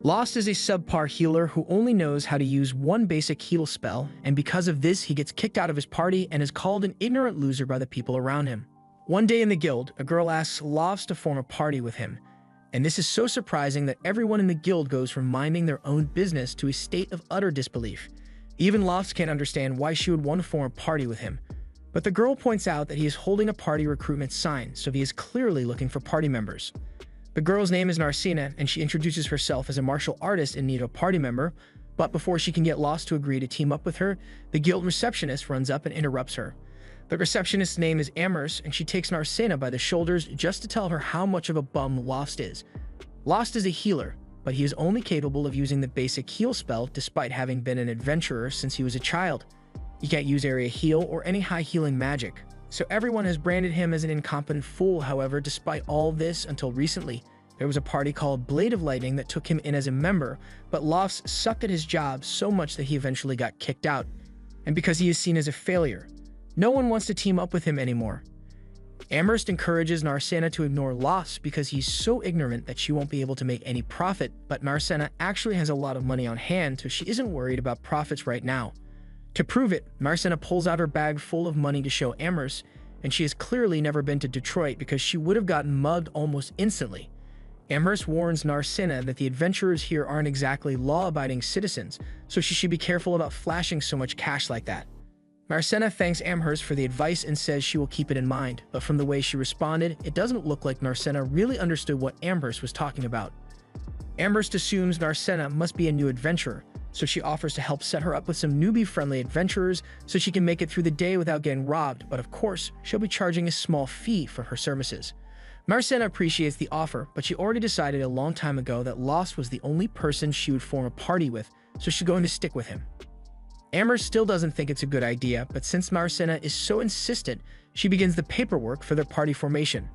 Lost is a subpar healer who only knows how to use one basic heal spell, and because of this, he gets kicked out of his party and is called an ignorant loser by the people around him. One day in the guild, a girl asks Lost to form a party with him, and this is so surprising that everyone in the guild goes from minding their own business to a state of utter disbelief. Even Lost can't understand why she would want to form a party with him. But the girl points out that he is holding a party recruitment sign, so he is clearly looking for party members. The girl's name is Narcina, and she introduces herself as a martial artist in need of a party member, but before she can get Lost to agree to team up with her, the guild receptionist runs up and interrupts her. The receptionist's name is Amherst, and she takes Narcina by the shoulders just to tell her how much of a bum Lost is. Lost is a healer, but he is only capable of using the basic heal spell despite having been an adventurer since he was a child. He can't use area heal or any high healing magic. So everyone has branded him as an incompetent fool. However, despite all this, until recently, there was a party called Blade of Lightning that took him in as a member, but Lost sucked at his job so much that he eventually got kicked out. And because he is seen as a failure, no one wants to team up with him anymore. Amherst encourages Narcina to ignore Lost because he's so ignorant that she won't be able to make any profit, but Narcina actually has a lot of money on hand, so she isn't worried about profits right now. To prove it, Narcina pulls out her bag full of money to show Amherst, and she has clearly never been to Detroit because she would have gotten mugged almost instantly. Amherst warns Narcina that the adventurers here aren't exactly law-abiding citizens, so she should be careful about flashing so much cash like that. Narcina thanks Amherst for the advice and says she will keep it in mind, but from the way she responded, it doesn't look like Narcina really understood what Amherst was talking about. Amherst assumes Narcina must be a new adventurer, so she offers to help set her up with some newbie-friendly adventurers so she can make it through the day without getting robbed, but of course, she'll be charging a small fee for her services. Narcina appreciates the offer, but she already decided a long time ago that Lost was the only person she would form a party with, so she's going to stick with him. Amherst still doesn't think it's a good idea, but since Narcina is so insistent, she begins the paperwork for their party formation.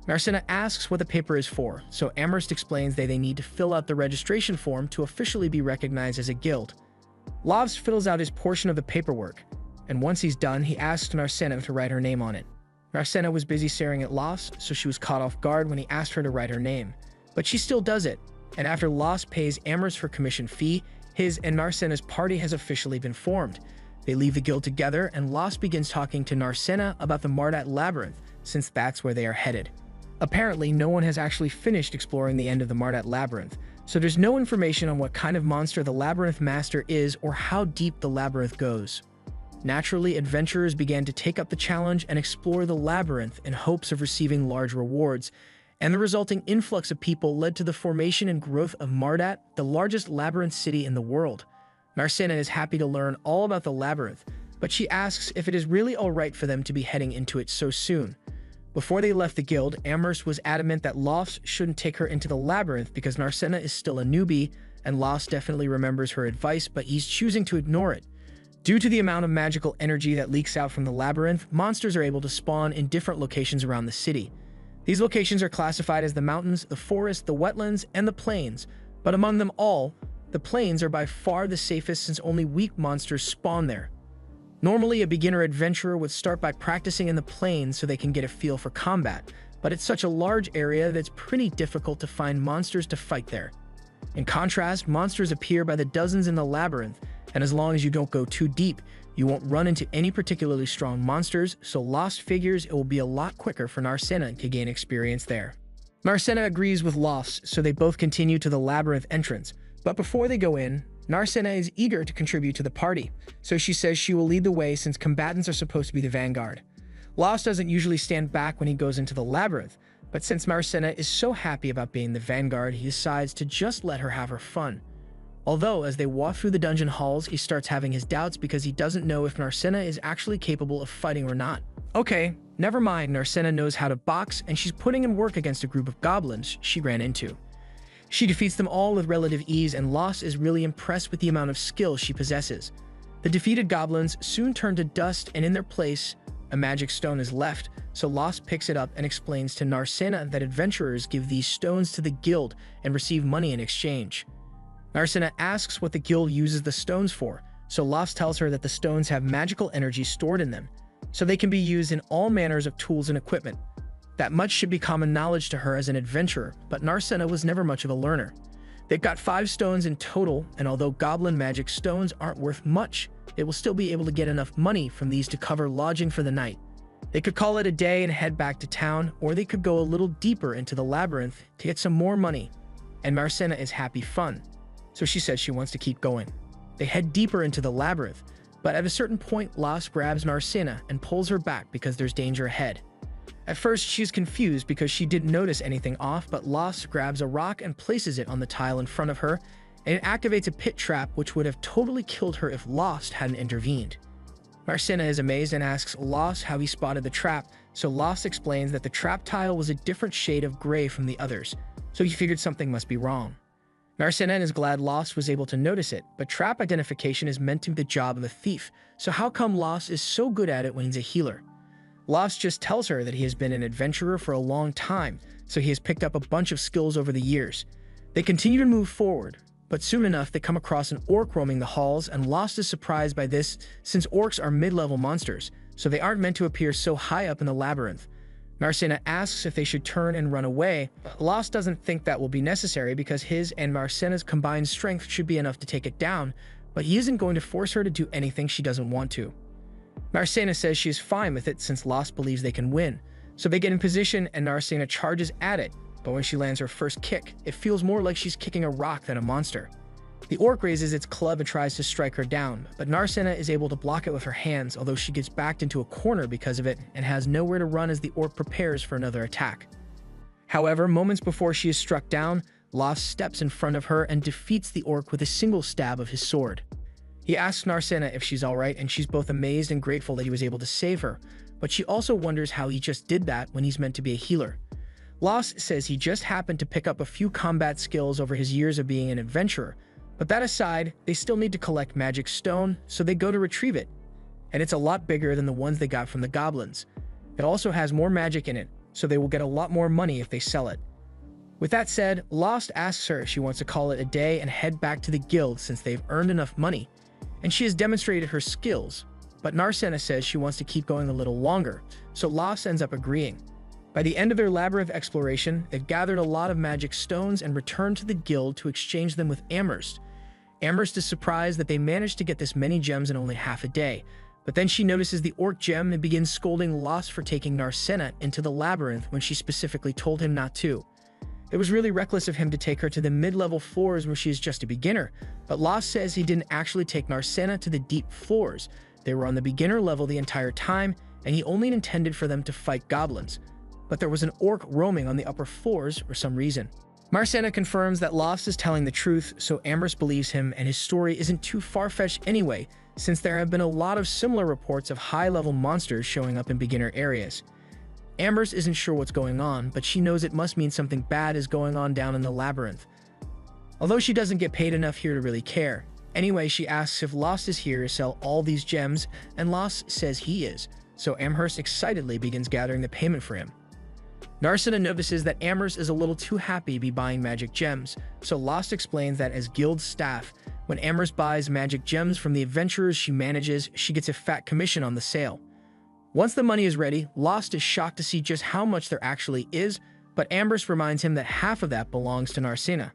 Narcina asks what the paper is for, so Amherst explains that they need to fill out the registration form to officially be recognized as a guild. Lost fills out his portion of the paperwork, and once he's done, he asks Narcina to write her name on it. Narcina was busy staring at Lost, so she was caught off guard when he asked her to write her name. But she still does it, and after Lost pays Amherst her commission fee, his and Narcina's party has officially been formed. They leave the guild together, and Lost begins talking to Narcina about the Mardat Labyrinth, since that's where they are headed. Apparently, no one has actually finished exploring the end of the Mardat Labyrinth, so there's no information on what kind of monster the Labyrinth Master is or how deep the labyrinth goes. Naturally, adventurers began to take up the challenge and explore the labyrinth in hopes of receiving large rewards, and the resulting influx of people led to the formation and growth of Mardat, the largest labyrinth city in the world. Narcina is happy to learn all about the labyrinth, but she asks if it is really alright for them to be heading into it so soon. Before they left the guild, Amherst was adamant that Lost shouldn't take her into the labyrinth because Narcina is still a newbie, and Lost definitely remembers her advice, but he's choosing to ignore it. Due to the amount of magical energy that leaks out from the labyrinth, monsters are able to spawn in different locations around the city. These locations are classified as the mountains, the forest, the wetlands, and the plains, but among them all, the plains are by far the safest since only weak monsters spawn there. Normally, a beginner adventurer would start by practicing in the plains so they can get a feel for combat, but it's such a large area that it's pretty difficult to find monsters to fight there. In contrast, monsters appear by the dozens in the labyrinth, and as long as you don't go too deep, you won't run into any particularly strong monsters, so Lost figures it will be a lot quicker for Narcina to gain experience there. Narcina agrees with Lost, so they both continue to the labyrinth entrance, but before they go in, Narcina is eager to contribute to the party, so she says she will lead the way since combatants are supposed to be the vanguard. Lost doesn't usually stand back when he goes into the labyrinth, but since Narcina is so happy about being the vanguard, he decides to just let her have her fun. Although, as they walk through the dungeon halls, he starts having his doubts because he doesn't know if Narcina is actually capable of fighting or not. Okay, never mind, Narcina knows how to box, and she's putting in work against a group of goblins she ran into. She defeats them all with relative ease, and Lost is really impressed with the amount of skill she possesses. The defeated goblins soon turn to dust, and in their place, a magic stone is left, so Lost picks it up and explains to Narcina that adventurers give these stones to the guild and receive money in exchange. Narcina asks what the guild uses the stones for, so Lost tells her that the stones have magical energy stored in them, so they can be used in all manners of tools and equipment. That much should be common knowledge to her as an adventurer, but Narcina was never much of a learner. They've got 5 stones in total, and although goblin magic stones aren't worth much, they will still be able to get enough money from these to cover lodging for the night. They could call it a day and head back to town, or they could go a little deeper into the labyrinth to get some more money. And Marcena is happy fun, so she says she wants to keep going. They head deeper into the labyrinth, but at a certain point, Las grabs Marcena and pulls her back because there's danger ahead. At first, she's confused because she didn't notice anything off, but Las grabs a rock and places it on the tile in front of her, and it activates a pit trap which would have totally killed her if Las hadn't intervened. Marcena is amazed and asks Las how he spotted the trap, so Las explains that the trap tile was a different shade of gray from the others, so he figured something must be wrong. Marcena is glad Las was able to notice it, but trap identification is meant to be the job of a thief, so how come Las is so good at it when he's a healer? Las just tells her that he has been an adventurer for a long time, so he has picked up a bunch of skills over the years. They continue to move forward, but soon enough they come across an orc roaming the halls, and Las is surprised by this since orcs are mid-level monsters, so they aren't meant to appear so high up in the labyrinth. Marcena asks if they should turn and run away. Las doesn't think that will be necessary because his and Marcena's combined strength should be enough to take it down, but he isn't going to force her to do anything she doesn't want to. Marcena says she is fine with it since Las believes they can win, so they get in position and Marcena charges at it, but when she lands her first kick, it feels more like she's kicking a rock than a monster. The orc raises its club and tries to strike her down, but Marcena is able to block it with her hands, although she gets backed into a corner because of it and has nowhere to run as the orc prepares for another attack. However, moments before she is struck down, Las steps in front of her and defeats the orc with a single stab of his sword. He asks Marcena if she's alright, and she's both amazed and grateful that he was able to save her, but she also wonders how he just did that when he's meant to be a healer. Las says he just happened to pick up a few combat skills over his years of being an adventurer, but that aside, they still need to collect magic stone, so they go to retrieve it, and it's a lot bigger than the ones they got from the goblins. It also has more magic in it, so they will get a lot more money if they sell it. With that said, Las asks her if she wants to call it a day and head back to the guild since they've earned enough money, and she has demonstrated her skills, but Marcena says she wants to keep going a little longer, so Las ends up agreeing. By the end of their labyrinth exploration, they've gathered a lot of magic stones and returned to the guild to exchange them with Amherst. Amherst is surprised that they managed to get this many gems in only half a day, but then she notices the orc gem and begins scolding Las for taking Marcena into the labyrinth when she specifically told him not to. It was really reckless of him to take her to the mid-level floors where she is just a beginner, but Las says he didn't actually take Marcena to the deep floors. They were on the beginner level the entire time, and he only intended for them to fight goblins. But there was an orc roaming on the upper floors for some reason. Marcena confirms that Las is telling the truth, so Amherst believes him, and his story isn't too far-fetched anyway, since there have been a lot of similar reports of high-level monsters showing up in beginner areas. Amherst isn't sure what's going on, but she knows it must mean something bad is going on down in the labyrinth. Although she doesn't get paid enough here to really care. Anyway, she asks if Las is here to sell all these gems, and Las says he is, so Amherst excitedly begins gathering the payment for him. Marcena notices that Amherst is a little too happy to be buying magic gems, so Las explains that as guild staff, when Amherst buys magic gems from the adventurers she manages, she gets a fat commission on the sale. Once the money is ready, Las is shocked to see just how much there actually is, but Amherst reminds him that half of that belongs to Marcena.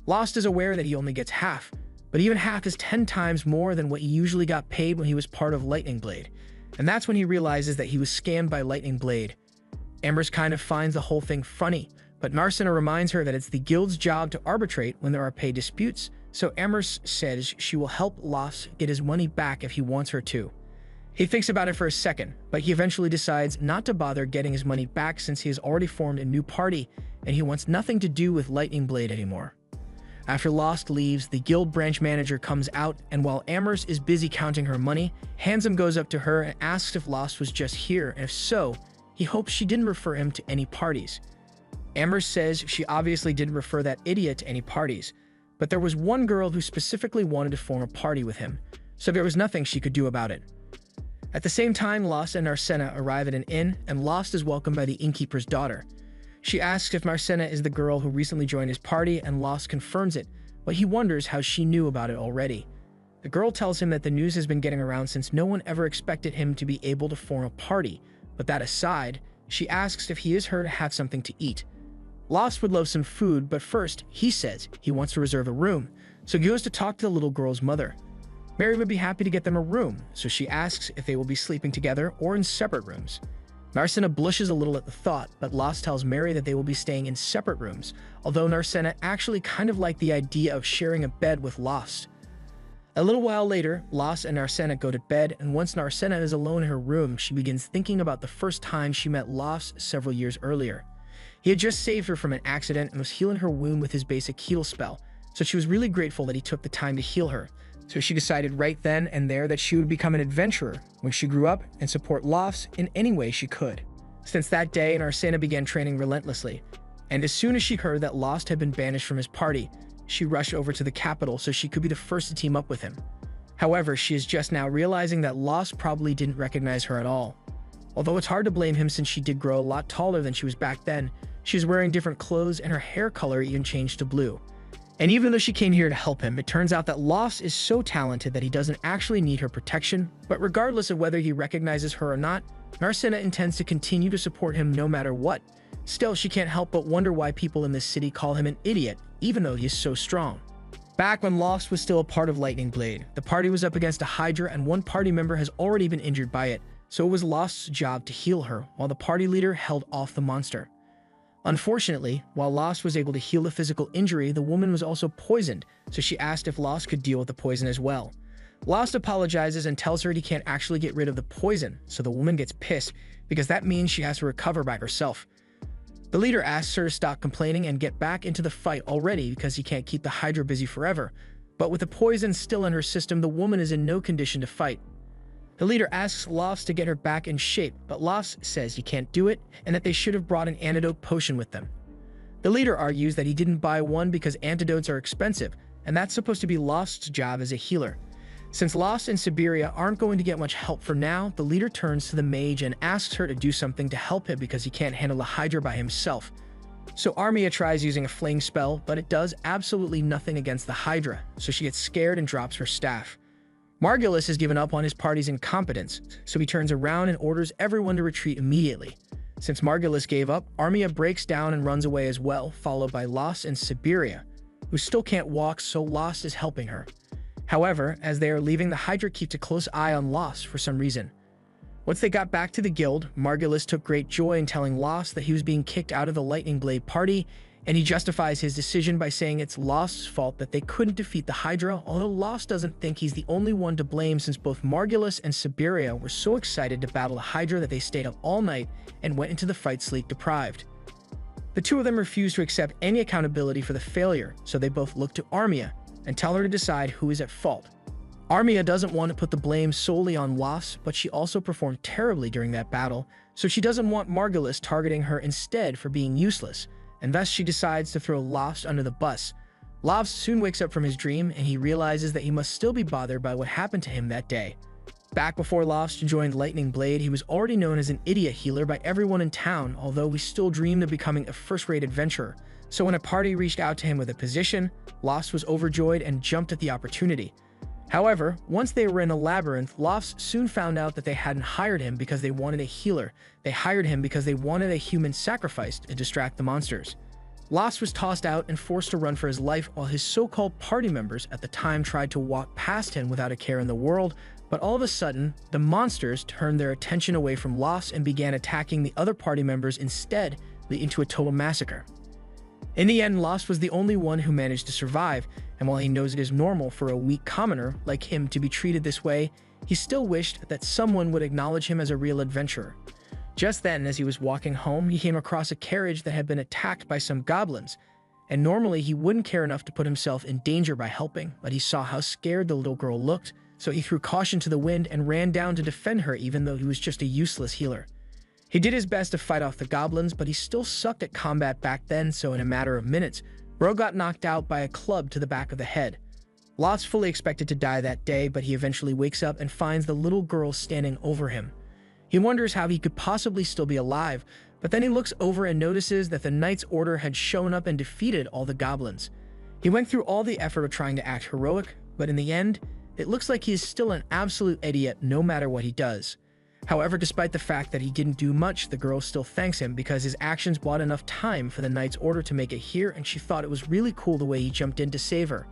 Las is aware that he only gets half, but even half is 10 times more than what he usually got paid when he was part of Lightning Blade, and that's when he realizes that he was scammed by Lightning Blade. Amherst kind of finds the whole thing funny, but Marcena reminds her that it's the guild's job to arbitrate when there are pay disputes, so Amherst says she will help Las get his money back if he wants her to. He thinks about it for a second, but he eventually decides not to bother getting his money back since he has already formed a new party and he wants nothing to do with Lightning Blade anymore. After Las leaves, the guild branch manager comes out, and while Amherst is busy counting her money, Handsome goes up to her and asks if Las was just here, and if so, he hopes she didn't refer him to any parties. Amherst says she obviously didn't refer that idiot to any parties, but there was one girl who specifically wanted to form a party with him, so there was nothing she could do about it. At the same time, Las and Marcena arrive at an inn, and Las is welcomed by the innkeeper's daughter. She asks if Marcena is the girl who recently joined his party, and Las confirms it, but he wonders how she knew about it already. The girl tells him that the news has been getting around since no one ever expected him to be able to form a party, but that aside, she asks if he is her to have something to eat. Lost would love some food, but first, he says he wants to reserve a room, so he goes to talk to the little girl's mother. Mary would be happy to get them a room, so she asks if they will be sleeping together or in separate rooms. Narcissa blushes a little at the thought, but Lost tells Mary that they will be staying in separate rooms, although Narcissa actually kind of liked the idea of sharing a bed with Lost. A little while later, Lost and Narcissa go to bed, and once Narcissa is alone in her room, she begins thinking about the first time she met Lost several years earlier. He had just saved her from an accident and was healing her wound with his basic heal spell, so she was really grateful that he took the time to heal her. So she decided right then and there that she would become an adventurer when she grew up and support Lost in any way she could. Since that day, Narcissa began training relentlessly, and as soon as she heard that Lost had been banished from his party, she rushed over to the capital so she could be the first to team up with him. However, she is just now realizing that Lost probably didn't recognize her at all. Although it's hard to blame him since she did grow a lot taller than she was back then, she was wearing different clothes and her hair color even changed to blue. And even though she came here to help him, it turns out that Lost is so talented that he doesn't actually need her protection, but regardless of whether he recognizes her or not, Narcissa intends to continue to support him no matter what. Still, she can't help but wonder why people in this city call him an idiot, even though he is so strong. Back when Lost was still a part of Lightning Blade, the party was up against a Hydra and one party member has already been injured by it, so it was Lost's job to heal her, while the party leader held off the monster. Unfortunately, while Lost was able to heal the physical injury, the woman was also poisoned, so she asked if Lost could deal with the poison as well. Lost apologizes and tells her he can't actually get rid of the poison, so the woman gets pissed, because that means she has to recover by herself. The leader asks her to stop complaining and get back into the fight already because he can't keep the Hydra busy forever, but with the poison still in her system, the woman is in no condition to fight. The leader asks Lost to get her back in shape, but Lost says he can't do it and that they should have brought an antidote potion with them. The leader argues that he didn't buy one because antidotes are expensive, and that's supposed to be Lost's job as a healer. Since Lost and Siberia aren't going to get much help for now, the leader turns to the mage and asks her to do something to help him because he can't handle the Hydra by himself. So Armia tries using a fling spell, but it does absolutely nothing against the Hydra, so she gets scared and drops her staff. Margulis has given up on his party's incompetence, so he turns around and orders everyone to retreat immediately. Since Margulis gave up, Armia breaks down and runs away as well, followed by Lost and Siberia, who still can't walk, so Lost is helping her. However, as they are leaving, the Hydra keeps a close eye on Lost for some reason. Once they got back to the guild, Margulis took great joy in telling Lost that he was being kicked out of the Lightning Blade party, and he justifies his decision by saying it's Lost's fault that they couldn't defeat the Hydra, although Lost doesn't think he's the only one to blame since both Margulis and Siberia were so excited to battle the Hydra that they stayed up all night and went into the fight sleep deprived. The two of them refuse to accept any accountability for the failure, so they both look to Armia and tell her to decide who is at fault. Armia doesn't want to put the blame solely on Lost, but she also performed terribly during that battle, so she doesn't want Margulis targeting her instead for being useless, and thus she decides to throw Lost under the bus. Lost soon wakes up from his dream, and he realizes that he must still be bothered by what happened to him that day. Back before Lost joined Lightning Blade, he was already known as an idiot healer by everyone in town, although he still dreamed of becoming a first-rate adventurer. So when a party reached out to him with a position, Lost was overjoyed and jumped at the opportunity. However, once they were in a labyrinth, Lost soon found out that they hadn't hired him because they wanted a healer. They hired him because they wanted a human sacrifice to distract the monsters. Lost was tossed out and forced to run for his life while his so-called party members at the time tried to walk past him without a care in the world, but all of a sudden, the monsters turned their attention away from Lost and began attacking the other party members instead, leading to a total massacre. In the end, Lost was the only one who managed to survive, and while he knows it is normal for a weak commoner like him to be treated this way, he still wished that someone would acknowledge him as a real adventurer. Just then, as he was walking home, he came across a carriage that had been attacked by some goblins, and normally he wouldn't care enough to put himself in danger by helping, but he saw how scared the little girl looked, so he threw caution to the wind and ran down to defend her even though he was just a useless healer. He did his best to fight off the goblins, but he still sucked at combat back then, so in a matter of minutes, Bro got knocked out by a club to the back of the head. Lost fully expected to die that day, but he eventually wakes up and finds the little girl standing over him. He wonders how he could possibly still be alive, but then he looks over and notices that the Knight's Order had shown up and defeated all the goblins. He went through all the effort of trying to act heroic, but in the end, it looks like he is still an absolute idiot no matter what he does. However, despite the fact that he didn't do much, the girl still thanks him because his actions bought enough time for the knight's order to make it here, and she thought it was really cool the way he jumped in to save her.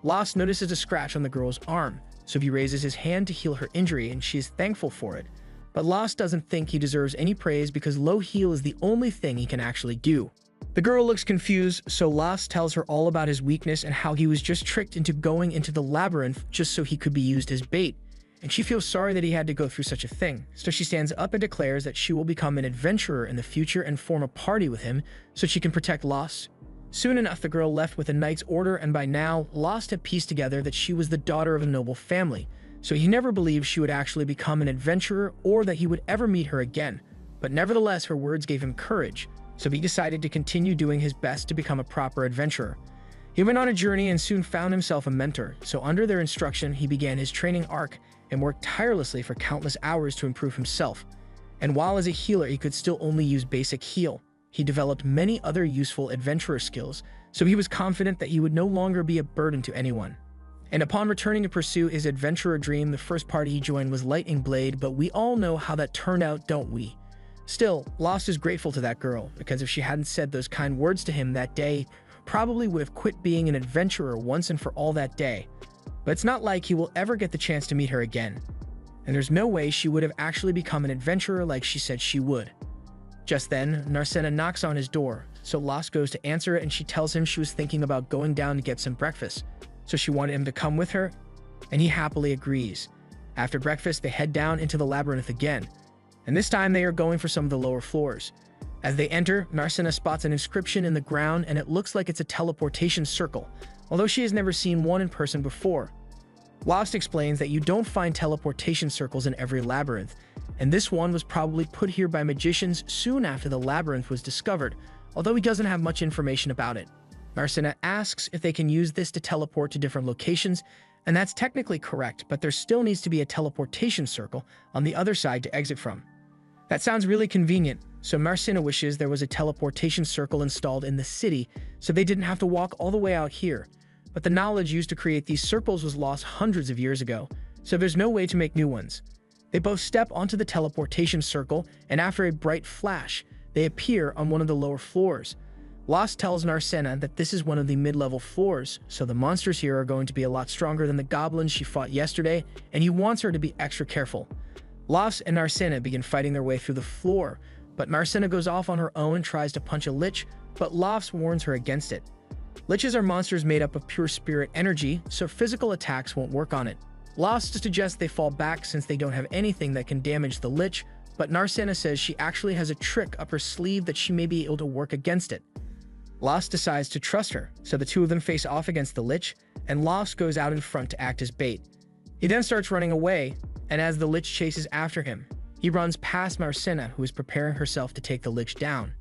Lost notices a scratch on the girl's arm, so he raises his hand to heal her injury, and she is thankful for it. But Lost doesn't think he deserves any praise because low heal is the only thing he can actually do. The girl looks confused, so Lost tells her all about his weakness and how he was just tricked into going into the labyrinth just so he could be used as bait. And she feels sorry that he had to go through such a thing, so she stands up and declares that she will become an adventurer in the future and form a party with him so she can protect Lost. Soon enough, the girl left with a knight's order, and by now, Lost had pieced together that she was the daughter of a noble family, so he never believed she would actually become an adventurer or that he would ever meet her again. But nevertheless, her words gave him courage, so he decided to continue doing his best to become a proper adventurer. He went on a journey and soon found himself a mentor, so under their instruction, he began his training arc and worked tirelessly for countless hours to improve himself. And while as a healer he could still only use basic heal, he developed many other useful adventurer skills, so he was confident that he would no longer be a burden to anyone. And upon returning to pursue his adventurer dream, the first party he joined was Lightning Blade, but we all know how that turned out, don't we? Still, Lost is grateful to that girl, because if she hadn't said those kind words to him that day, probably would have quit being an adventurer once and for all that day. But it's not like he will ever get the chance to meet her again. And there's no way she would have actually become an adventurer like she said she would. Just then, Narcena knocks on his door, so Lost goes to answer it, and she tells him she was thinking about going down to get some breakfast, so she wanted him to come with her, and he happily agrees. After breakfast, they head down into the labyrinth again, and this time they are going for some of the lower floors. As they enter, Narcena spots an inscription in the ground, and it looks like it's a teleportation circle, although she has never seen one in person before. Lost explains that you don't find teleportation circles in every labyrinth, and this one was probably put here by magicians soon after the labyrinth was discovered, although he doesn't have much information about it. Narcena asks if they can use this to teleport to different locations, and that's technically correct, but there still needs to be a teleportation circle on the other side to exit from. That sounds really convenient, so Narcena wishes there was a teleportation circle installed in the city so they didn't have to walk all the way out here. But the knowledge used to create these circles was lost hundreds of years ago, so there's no way to make new ones. They both step onto the teleportation circle, and after a bright flash, they appear on one of the lower floors. Lost tells Narcena that this is one of the mid-level floors, so the monsters here are going to be a lot stronger than the goblins she fought yesterday, and he wants her to be extra careful. Lost and Narcena begin fighting their way through the floor, but Narcena goes off on her own and tries to punch a lich, but Lost warns her against it. Liches are monsters made up of pure spirit energy, so physical attacks won't work on it. Lost suggests they fall back since they don't have anything that can damage the lich, but Narcena says she actually has a trick up her sleeve that she may be able to work against it. Lost decides to trust her, so the two of them face off against the lich, and Lost goes out in front to act as bait. He then starts running away, and as the lich chases after him, he runs past Narcena, who is preparing herself to take the lich down.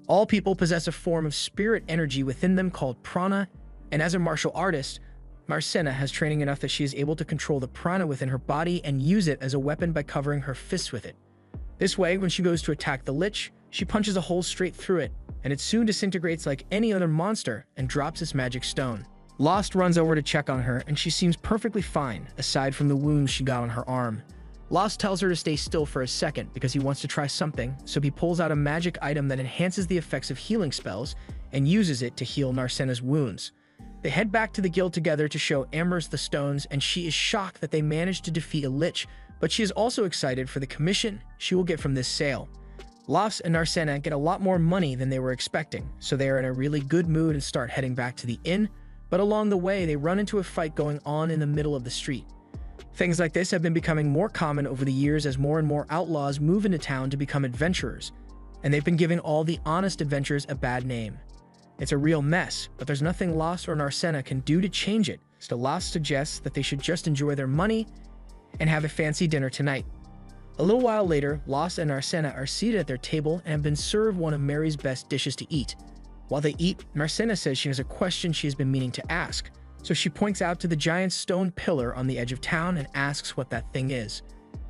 All people possess a form of spirit energy within them called prana, and as a martial artist, Narcena has training enough that she is able to control the prana within her body and use it as a weapon by covering her fists with it. This way, when she goes to attack the lich, she punches a hole straight through it, and it soon disintegrates like any other monster and drops its magic stone. Lost runs over to check on her, and she seems perfectly fine, aside from the wounds she got on her arm. Lost tells her to stay still for a second because he wants to try something, so he pulls out a magic item that enhances the effects of healing spells and uses it to heal Narcena's wounds. They head back to the guild together to show Amherst the stones, and she is shocked that they managed to defeat a lich, but she is also excited for the commission she will get from this sale. Lost and Narcena get a lot more money than they were expecting, so they are in a really good mood and start heading back to the inn, but along the way they run into a fight going on in the middle of the street. Things like this have been becoming more common over the years as more and more outlaws move into town to become adventurers, and they've been giving all the honest adventurers a bad name. It's a real mess, but there's nothing Lost or Narcena can do to change it, so Lost suggests that they should just enjoy their money and have a fancy dinner tonight. A little while later, Lost and Narcena are seated at their table and have been served one of Mary's best dishes to eat. While they eat, Narcena says she has a question she has been meaning to ask, so she points out to the giant stone pillar on the edge of town and asks what that thing is.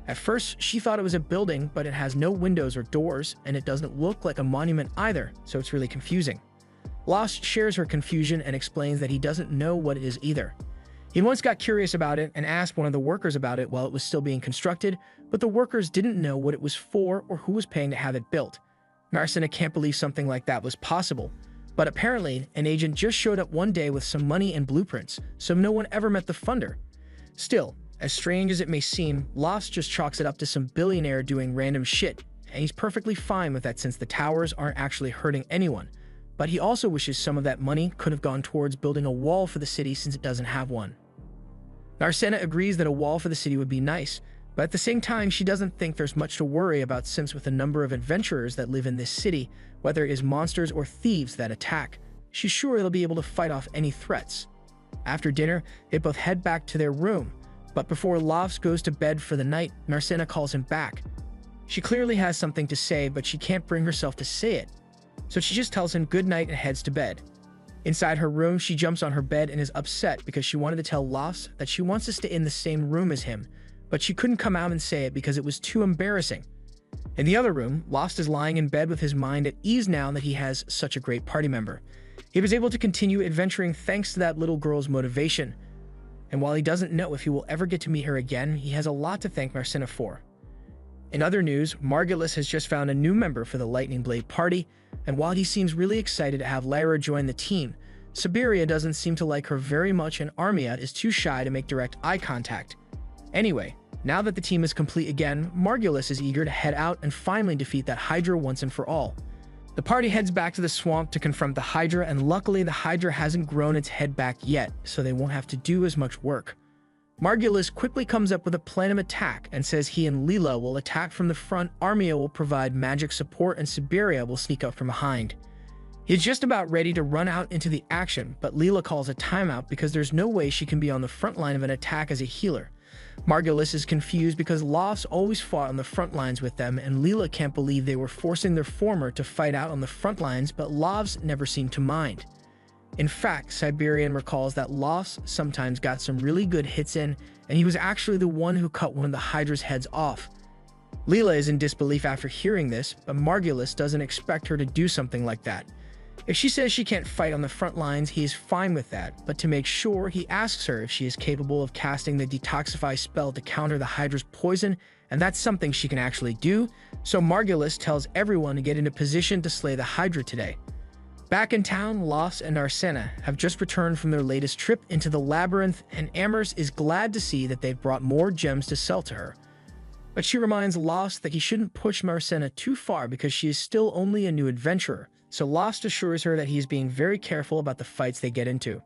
At first, she thought it was a building, but it has no windows or doors, and it doesn't look like a monument either, so it's really confusing. Lost shares her confusion and explains that he doesn't know what it is either. He once got curious about it and asked one of the workers about it while it was still being constructed, but the workers didn't know what it was for or who was paying to have it built. Marcena can't believe something like that was possible, but apparently an agent just showed up one day with some money and blueprints, so no one ever met the funder. Still, as strange as it may seem, Lost just chalks it up to some billionaire doing random shit, and he's perfectly fine with that since the towers aren't actually hurting anyone. But he also wishes some of that money could have gone towards building a wall for the city since it doesn't have one. Marcena agrees that a wall for the city would be nice, but at the same time she doesn't think there's much to worry about since with the number of adventurers that live in this city, whether it is monsters or thieves that attack, she's sure they'll be able to fight off any threats. After dinner, they both head back to their room, but before Lost goes to bed for the night, Marcena calls him back. She clearly has something to say, but she can't bring herself to say it, so she just tells him good night and heads to bed. Inside her room, she jumps on her bed and is upset because she wanted to tell Lost that she wants to stay in the same room as him, but she couldn't come out and say it because it was too embarrassing. In the other room, Lost is lying in bed with his mind at ease now that he has such a great party member. He was able to continue adventuring thanks to that little girl's motivation, and while he doesn't know if he will ever get to meet her again, he has a lot to thank Marcena for. In other news, Margulis has just found a new member for the Lightning Blade party, and while he seems really excited to have Lyra join the team, Siberia doesn't seem to like her very much and Armia is too shy to make direct eye contact. Anyway, now that the team is complete again, Margulis is eager to head out and finally defeat that Hydra once and for all. The party heads back to the swamp to confront the Hydra, and luckily the Hydra hasn't grown its head back yet, so they won't have to do as much work. Margulis quickly comes up with a plan of attack and says he and Leela will attack from the front, Armia will provide magic support, and Siberia will sneak up from behind. He's just about ready to run out into the action, but Leela calls a timeout because there's no way she can be on the front line of an attack as a healer. Margulis is confused because Lost always fought on the front lines with them, and Leela can't believe they were forcing their former to fight out on the front lines, but Lost never seemed to mind. In fact, Siberian recalls that Lost sometimes got some really good hits in, and he was actually the one who cut one of the Hydra's heads off. Leela is in disbelief after hearing this, but Margulis doesn't expect her to do something like that. If she says she can't fight on the front lines, he is fine with that, but to make sure, he asks her if she is capable of casting the Detoxify spell to counter the Hydra's poison, and that's something she can actually do, so Margulis tells everyone to get into position to slay the Hydra today. Back in town, Lost and Marcena have just returned from their latest trip into the labyrinth, and Amherst is glad to see that they've brought more gems to sell to her. But she reminds Lost that he shouldn't push Marcena too far because she is still only a new adventurer, so Lost assures her that he is being very careful about the fights they get into.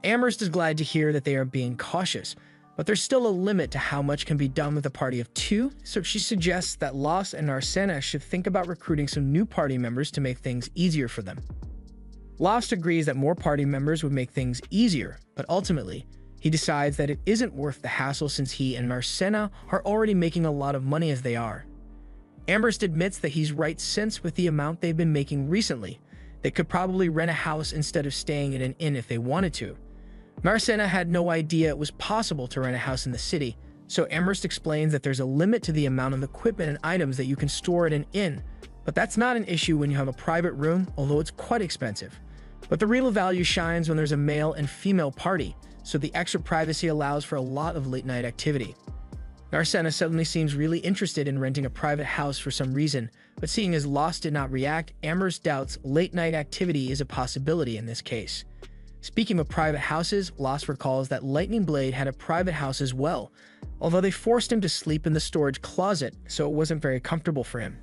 Amherst is glad to hear that they are being cautious, but there's still a limit to how much can be done with a party of two, so she suggests that Lost and Marcena should think about recruiting some new party members to make things easier for them. Lost agrees that more party members would make things easier, but ultimately, he decides that it isn't worth the hassle since he and Marcena are already making a lot of money as they are. Amherst admits that he's right since with the amount they've been making recently, they could probably rent a house instead of staying at an inn if they wanted to. Marcena had no idea it was possible to rent a house in the city, so Amherst explains that there's a limit to the amount of equipment and items that you can store at an inn, but that's not an issue when you have a private room, although it's quite expensive. But the real value shines when there's a male and female party, so the extra privacy allows for a lot of late-night activity. Marcena suddenly seems really interested in renting a private house for some reason, but seeing as Lost did not react, Amherst doubts late-night activity is a possibility in this case. Speaking of private houses, Lost recalls that Lightning Blade had a private house as well, although they forced him to sleep in the storage closet, so it wasn't very comfortable for him.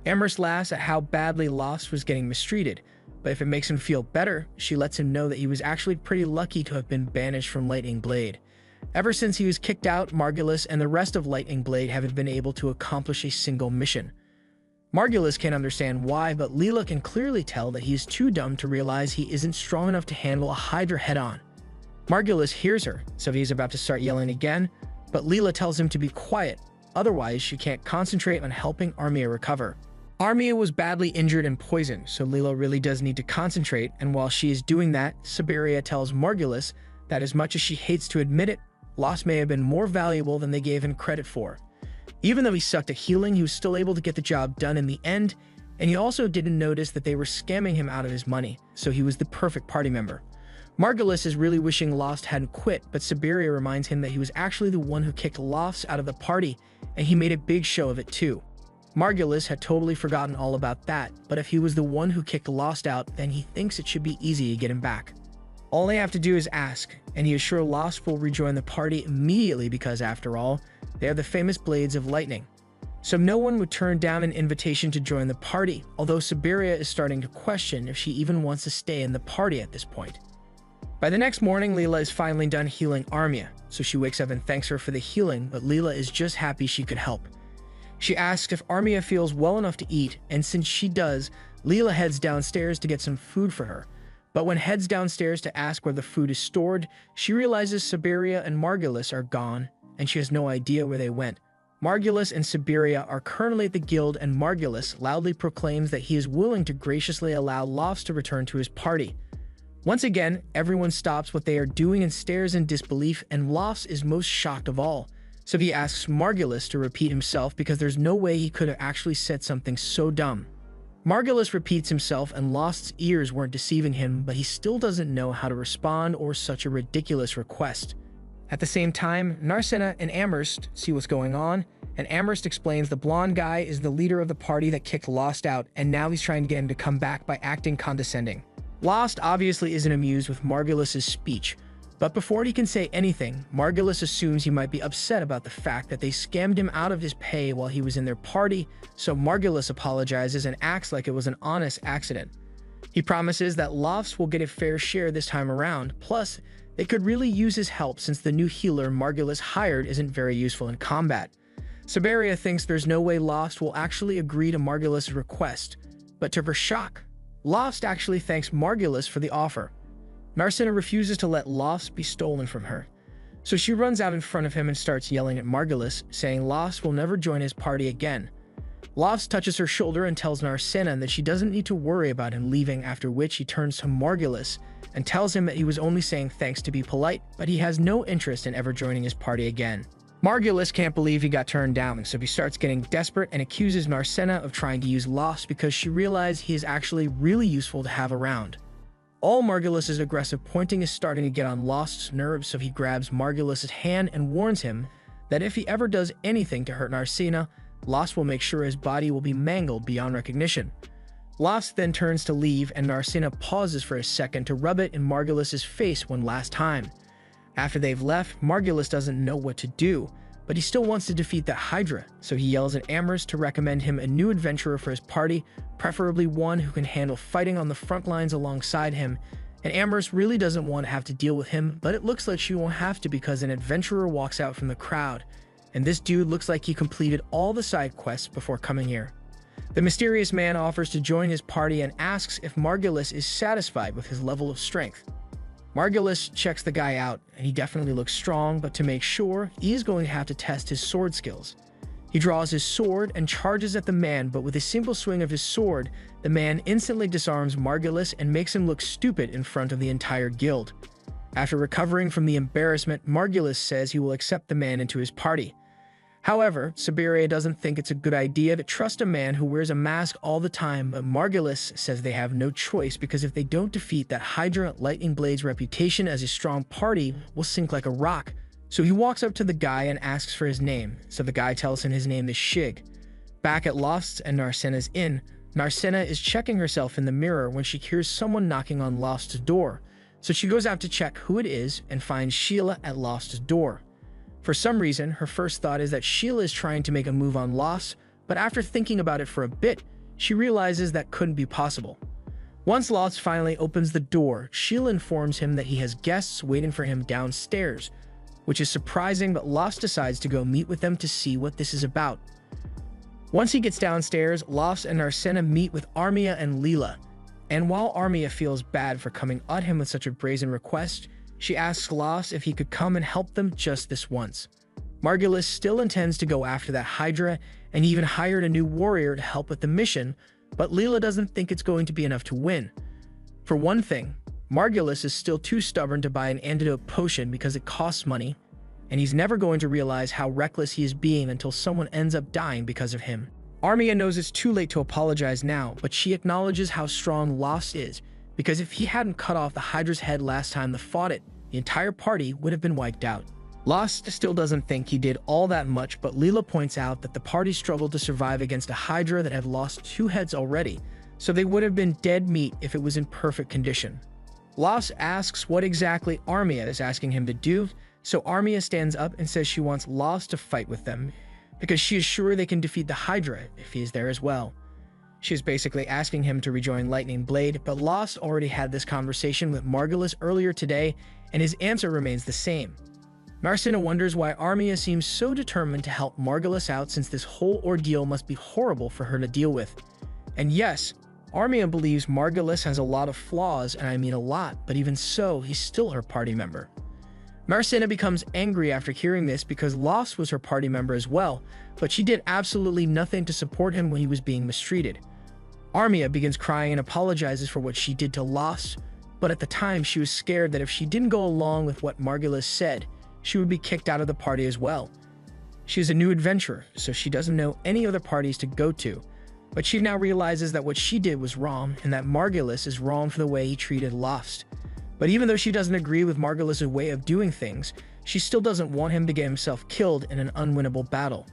Amherst laughs at how badly Lost was getting mistreated, but if it makes him feel better, she lets him know that he was actually pretty lucky to have been banished from Lightning Blade. Ever since he was kicked out, Margulis and the rest of Lightning Blade haven't been able to accomplish a single mission. Margulis can't understand why, but Leela can clearly tell that he is too dumb to realize he isn't strong enough to handle a Hydra head-on. Margulis hears her, so he's about to start yelling again, but Leela tells him to be quiet, otherwise she can't concentrate on helping Armia recover. Armia was badly injured and poisoned, so Leela really does need to concentrate, and while she is doing that, Siberia tells Margulis that as much as she hates to admit it, Lost may have been more valuable than they gave him credit for. Even though he sucked at healing, he was still able to get the job done in the end, and he also didn't notice that they were scamming him out of his money, so he was the perfect party member. Margulis is really wishing Lost hadn't quit, but Siberia reminds him that he was actually the one who kicked Lost out of the party, and he made a big show of it too. Margulis had totally forgotten all about that, but if he was the one who kicked Lost out, then he thinks it should be easy to get him back. All they have to do is ask, and he is sure Lost will rejoin the party immediately because, after all, they are the famous Blades of Lightning. So no one would turn down an invitation to join the party, although Siberia is starting to question if she even wants to stay in the party at this point. By the next morning, Leela is finally done healing Armia, so she wakes up and thanks her for the healing, but Leela is just happy she could help. She asks if Armia feels well enough to eat, and since she does, Leela heads downstairs to get some food for her. But when heads downstairs to ask where the food is stored, she realizes Siberia and Margulis are gone, and she has no idea where they went. Margulis and Siberia are currently at the guild, and Margulis loudly proclaims that he is willing to graciously allow Lost to return to his party. Once again, everyone stops what they are doing and stares in disbelief, and Lost is most shocked of all. So he asks Margulis to repeat himself because there's no way he could have actually said something so dumb. Margulis repeats himself, and Lost's ears weren't deceiving him, but he still doesn't know how to respond or such a ridiculous request. At the same time, Narcina and Amherst see what's going on, and Amherst explains the blonde guy is the leader of the party that kicked Lost out, and now he's trying to get him to come back by acting condescending. Lost obviously isn't amused with Margulis' speech, but before he can say anything, Margulis assumes he might be upset about the fact that they scammed him out of his pay while he was in their party, so Margulis apologizes and acts like it was an honest accident. He promises that Lost will get a fair share this time around, plus they could really use his help since the new healer Margulis hired isn't very useful in combat. Siberia thinks there's no way Lost will actually agree to Margulis' request, but to her shock, Lost actually thanks Margulis for the offer. Narcina refuses to let Lost be stolen from her, so she runs out in front of him and starts yelling at Margulis, saying Lost will never join his party again. Lost touches her shoulder and tells Narcina that she doesn't need to worry about him leaving, after which he turns to Margulis and tells him that he was only saying thanks to be polite, but he has no interest in ever joining his party again. Margulis can't believe he got turned down, so he starts getting desperate and accuses Narcina of trying to use Lost because she realized he is actually really useful to have around. All Margulis' aggressive pointing is starting to get on Lost's nerves, so he grabs Margulis' hand and warns him that if he ever does anything to hurt Narcina, Lost will make sure his body will be mangled beyond recognition. Lost then turns to leave, and Narcina pauses for a second to rub it in Margulis' face one last time. After they've left, Margulis doesn't know what to do, but he still wants to defeat the Hydra, so he yells at Amherst to recommend him a new adventurer for his party, preferably one who can handle fighting on the front lines alongside him, and Amherst really doesn't want to have to deal with him, but it looks like she won't have to because an adventurer walks out from the crowd, and this dude looks like he completed all the side quests before coming here. The mysterious man offers to join his party and asks if Margulis is satisfied with his level of strength. Margulis checks the guy out, and he definitely looks strong, but to make sure, he is going to have to test his sword skills. He draws his sword and charges at the man, but with a simple swing of his sword, the man instantly disarms Margulis and makes him look stupid in front of the entire guild. After recovering from the embarrassment, Margulis says he will accept the man into his party. However, Siberia doesn't think it's a good idea to trust a man who wears a mask all the time, but Margulis says they have no choice because if they don't defeat that Hydra, Lightning Blade's reputation as a strong party will sink like a rock. So he walks up to the guy and asks for his name, so the guy tells him his name is Shig. Back at Lost's and Narcina's inn, Narcina is checking herself in the mirror when she hears someone knocking on Lost's door, so she goes out to check who it is and finds Sheila at Lost's door. For some reason, her first thought is that Sheila is trying to make a move on Lost, but after thinking about it for a bit, she realizes that couldn't be possible. Once Lost finally opens the door, Sheila informs him that he has guests waiting for him downstairs, which is surprising, but Lost decides to go meet with them to see what this is about. Once he gets downstairs, Lost and Narcina meet with Armia and Leela, and while Armia feels bad for coming at him with such a brazen request, she asks Lost if he could come and help them just this once. Margulis still intends to go after that Hydra, and he even hired a new warrior to help with the mission, but Leela doesn't think it's going to be enough to win. For one thing, Margulis is still too stubborn to buy an antidote potion because it costs money, and he's never going to realize how reckless he is being until someone ends up dying because of him. Armia knows it's too late to apologize now, but she acknowledges how strong Lost is, because if he hadn't cut off the Hydra's head last time they fought it, the entire party would have been wiped out. Lost still doesn't think he did all that much, but Leela points out that the party struggled to survive against a Hydra that had lost 2 heads already, so they would have been dead meat if it was in perfect condition. Lost asks what exactly Armia is asking him to do, so Armia stands up and says she wants Lost to fight with them, because she is sure they can defeat the Hydra if he is there as well. She is basically asking him to rejoin Lightning Blade, but Lost already had this conversation with Margulis earlier today, and his answer remains the same. Marcina wonders why Armia seems so determined to help Margulis out, since this whole ordeal must be horrible for her to deal with. And yes, Armia believes Margulis has a lot of flaws, and I mean a lot, but even so, he's still her party member. Marcina becomes angry after hearing this because Lost was her party member as well, but she did absolutely nothing to support him when he was being mistreated. Armia begins crying and apologizes for what she did to Lost, but at the time she was scared that if she didn't go along with what Margulis said, she would be kicked out of the party as well. She is a new adventurer, so she doesn't know any other parties to go to, but she now realizes that what she did was wrong and that Margulis is wrong for the way he treated Lost. But even though she doesn't agree with Margulis' way of doing things, she still doesn't want him to get himself killed in an unwinnable battle.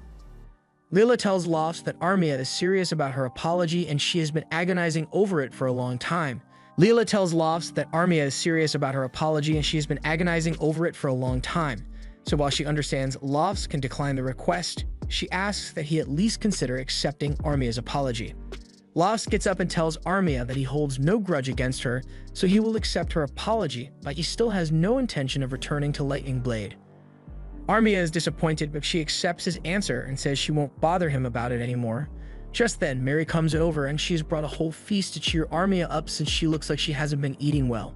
Leela tells Lost that Armia is serious about her apology and she has been agonizing over it for a long time. Leela tells Lost that Armia is serious about her apology and she has been agonizing over it for a long time. So while she understands Lost can decline the request, she asks that he at least consider accepting Armia's apology. Lost gets up and tells Armia that he holds no grudge against her, so he will accept her apology, but he still has no intention of returning to Lightning Blade. Armia is disappointed, but she accepts his answer and says she won't bother him about it anymore. Just then, Mary comes over and she has brought a whole feast to cheer Armia up since she looks like she hasn't been eating well.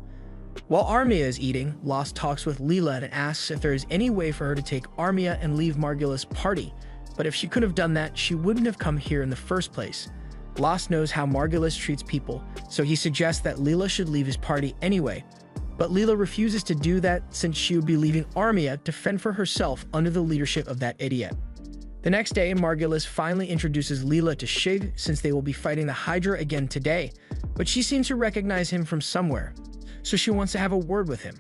While Armia is eating, Lost talks with Leela and asks if there is any way for her to take Armia and leave Margulis' party, but if she could have done that, she wouldn't have come here in the first place. Lost knows how Margulis treats people, so he suggests that Leela should leave his party anyway, but Leela refuses to do that since she would be leaving Armia to fend for herself under the leadership of that idiot. The next day, Margulis finally introduces Leela to Shig since they will be fighting the Hydra again today, but she seems to recognize him from somewhere, so she wants to have a word with him.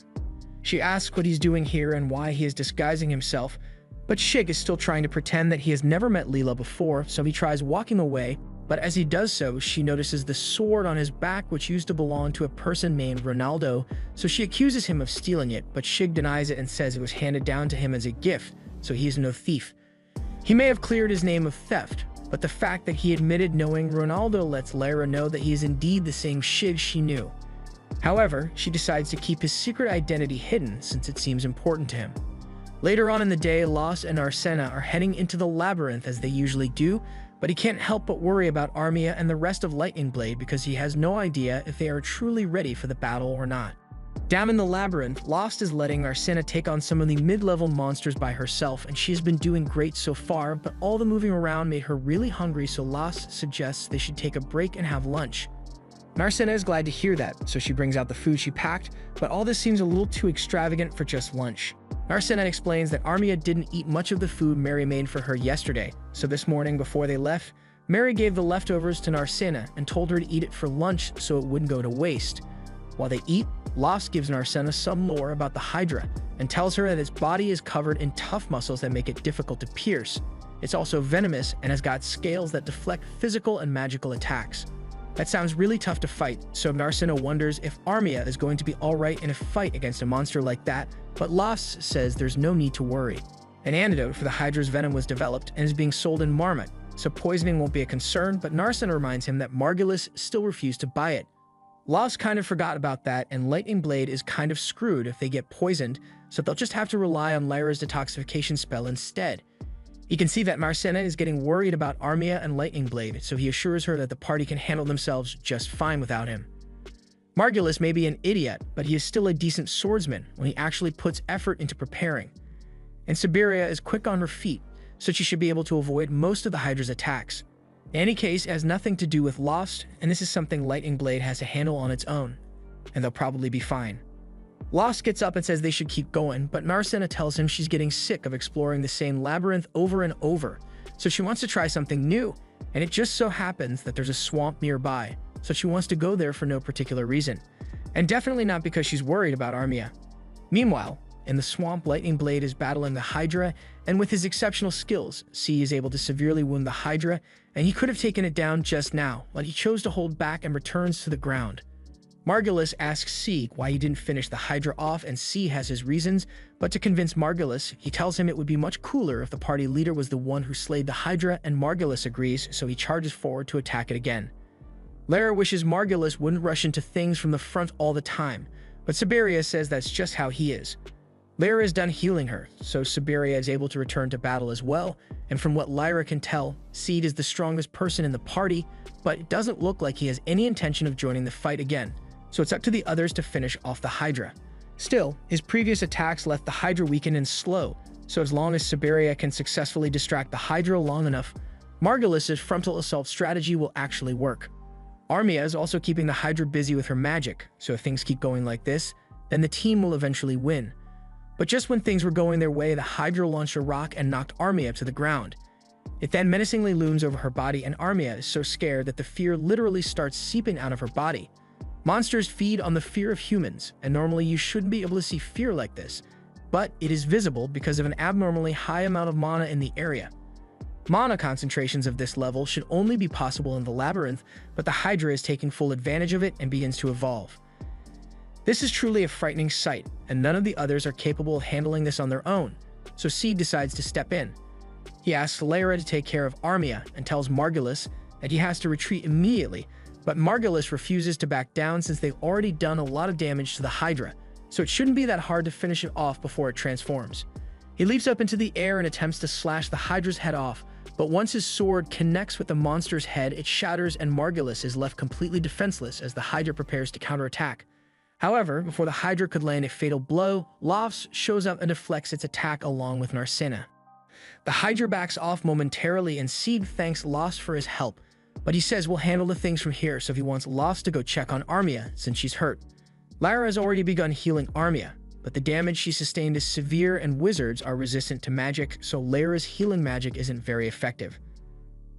She asks what he's doing here and why he is disguising himself, but Shig is still trying to pretend that he has never met Leela before, so he tries walking away, but as he does so, she notices the sword on his back which used to belong to a person named Ronaldo, so she accuses him of stealing it, but Shig denies it and says it was handed down to him as a gift, so he is no thief. He may have cleared his name of theft, but the fact that he admitted knowing Ronaldo lets Lyra know that he is indeed the same Shig she knew. However, she decides to keep his secret identity hidden since it seems important to him. Later on in the day, Lost and Arsena are heading into the labyrinth as they usually do, but he can't help but worry about Armia and the rest of Lightning Blade because he has no idea if they are truly ready for the battle or not. Down in the labyrinth, Lost is letting Arsena take on some of the mid-level monsters by herself, and she has been doing great so far, but all the moving around made her really hungry, so Lost suggests they should take a break and have lunch. Arsena is glad to hear that, so she brings out the food she packed, but all this seems a little too extravagant for just lunch. Arsena explains that Armia didn't eat much of the food Mary made for her yesterday, so this morning before they left, Mary gave the leftovers to Arsena and told her to eat it for lunch so it wouldn't go to waste. While they eat, Lost gives Arsena some lore about the Hydra and tells her that its body is covered in tough muscles that make it difficult to pierce. It's also venomous and has got scales that deflect physical and magical attacks. That sounds really tough to fight, so Arsena wonders if Armia is going to be alright in a fight against a monster like that, but Lost says there's no need to worry. An antidote for the Hydra's venom was developed and is being sold in Marmot, so poisoning won't be a concern, but Arsena reminds him that Margulis still refused to buy it. Lost kind of forgot about that, and Lightning Blade is kind of screwed if they get poisoned, so they'll just have to rely on Lyra's detoxification spell instead. He can see that Arsena is getting worried about Armia and Lightning Blade, so he assures her that the party can handle themselves just fine without him. Margulis may be an idiot, but he is still a decent swordsman when he actually puts effort into preparing. And Siberia is quick on her feet, so she should be able to avoid most of the Hydra's attacks. In any case, it has nothing to do with Lost, and this is something Lightning Blade has to handle on its own, and they'll probably be fine. Lost gets up and says they should keep going, but Arsena tells him she's getting sick of exploring the same labyrinth over and over, so she wants to try something new, and it just so happens that there's a swamp nearby. so she wants to go there for no particular reason. And definitely not because she's worried about Armia. Meanwhile, in the swamp, Lightning Blade is battling the Hydra, and with his exceptional skills, C is able to severely wound the Hydra, and he could have taken it down just now, but he chose to hold back and returns to the ground. Margulis asks C why he didn't finish the Hydra off, and C has his reasons, but to convince Margulis, he tells him it would be much cooler if the party leader was the one who slayed the Hydra, and Margulis agrees, so he charges forward to attack it again. Lara wishes Margulis wouldn't rush into things from the front all the time, but Siberia says that's just how he is. Lara is done healing her, so Siberia is able to return to battle as well, and from what Lyra can tell, Seed is the strongest person in the party, but it doesn't look like he has any intention of joining the fight again, so it's up to the others to finish off the Hydra. Still, his previous attacks left the Hydra weakened and slow, so as long as Siberia can successfully distract the Hydra long enough, Margulis' frontal assault strategy will actually work. Armia is also keeping the Hydra busy with her magic, so if things keep going like this, then the team will eventually win. But just when things were going their way, the Hydra launched a rock and knocked Armia to the ground. It then menacingly looms over her body, and Armia is so scared that the fear literally starts seeping out of her body. Monsters feed on the fear of humans, and normally you shouldn't be able to see fear like this, but it is visible because of an abnormally high amount of mana in the area. Mana concentrations of this level should only be possible in the labyrinth, but the Hydra is taking full advantage of it and begins to evolve. This is truly a frightening sight, and none of the others are capable of handling this on their own, so Seed decides to step in. He asks Lara to take care of Armia and tells Margulis that he has to retreat immediately, but Margulis refuses to back down since they've already done a lot of damage to the Hydra, so it shouldn't be that hard to finish it off before it transforms. He leaps up into the air and attempts to slash the Hydra's head off, but once his sword connects with the monster's head, it shatters and Margulis is left completely defenseless as the Hydra prepares to counterattack. However, before the Hydra could land a fatal blow, Lofts shows up and deflects its attack along with Narcina. The Hydra backs off momentarily and Seed thanks Lofts for his help, but he says we'll handle the things from here, so he wants Lofts to go check on Armia since she's hurt. Lara has already begun healing Armia, but the damage she sustained is severe and wizards are resistant to magic, so Lara's healing magic isn't very effective.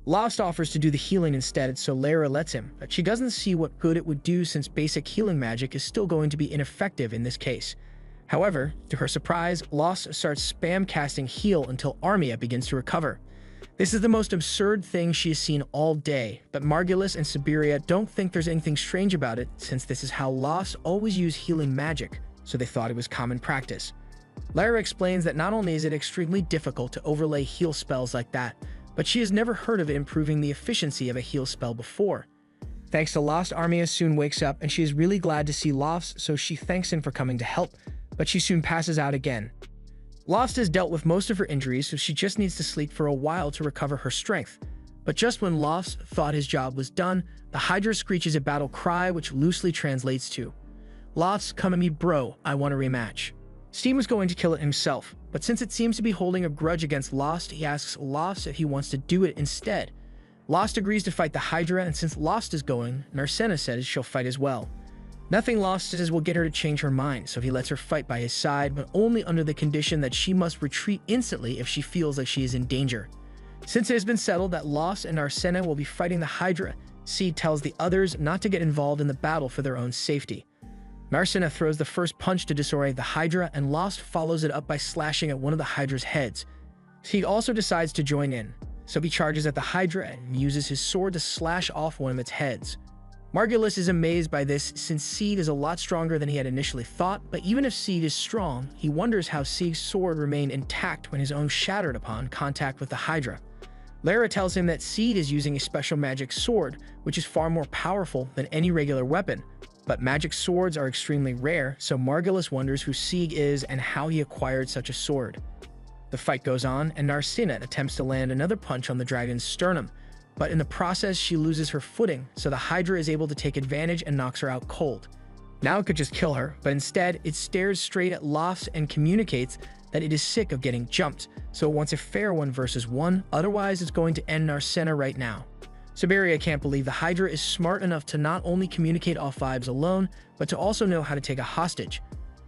Lost offers to do the healing instead, so Lara lets him, but she doesn't see what good it would do since basic healing magic is still going to be ineffective in this case. However, to her surprise, Lost starts spam casting heal until Armia begins to recover. This is the most absurd thing she has seen all day, but Margulis and Siberia don't think there's anything strange about it since this is how Lost always use healing magic, so they thought it was common practice. Lara explains that not only is it extremely difficult to overlay heal spells like that, but she has never heard of it improving the efficiency of a heal spell before. Thanks to Lost, Armia soon wakes up and she is really glad to see Lost, so she thanks him for coming to help, but she soon passes out again. Lost has dealt with most of her injuries, so she just needs to sleep for a while to recover her strength. But just when Lost thought his job was done, the Hydra screeches a battle cry which loosely translates to, "Lost, come at me bro, I want a rematch." Steam was going to kill it himself, but since it seems to be holding a grudge against Lost, he asks Lost if he wants to do it instead. Lost agrees to fight the Hydra, and since Lost is going, Narcina says she'll fight as well. Nothing Lost says will get her to change her mind, so he lets her fight by his side, but only under the condition that she must retreat instantly if she feels like she is in danger. Since it has been settled that Lost and Narcina will be fighting the Hydra, Seed tells the others not to get involved in the battle for their own safety. Narcina throws the first punch to disorient the Hydra, and Lost follows it up by slashing at one of the Hydra's heads. Seed also decides to join in, so he charges at the Hydra and uses his sword to slash off one of its heads. Margulis is amazed by this since Seed is a lot stronger than he had initially thought, but even if Seed is strong, he wonders how Seed's sword remained intact when his own shattered upon contact with the Hydra. Lara tells him that Seed is using a special magic sword, which is far more powerful than any regular weapon, but magic swords are extremely rare, so Margulis wonders who Sieg is and how he acquired such a sword. The fight goes on, and Narcina attempts to land another punch on the dragon's sternum, but in the process she loses her footing, so the Hydra is able to take advantage and knocks her out cold. Now it could just kill her, but instead it stares straight at Lost and communicates that it is sick of getting jumped, so it wants a fair 1 versus 1, otherwise it's going to end Narcina right now. Siberia can't believe the Hydra is smart enough to not only communicate off vibes alone, but to also know how to take a hostage.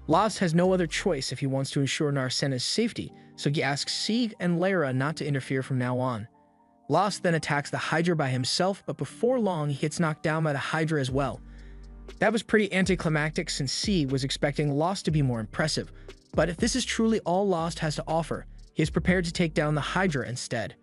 Lost has no other choice if he wants to ensure Narcina's safety, so he asks Sieg and Lara not to interfere from now on. Lost then attacks the Hydra by himself, but before long, he gets knocked down by the Hydra as well. That was pretty anticlimactic since Seed was expecting Lost to be more impressive, but if this is truly all Lost has to offer, he is prepared to take down the Hydra instead.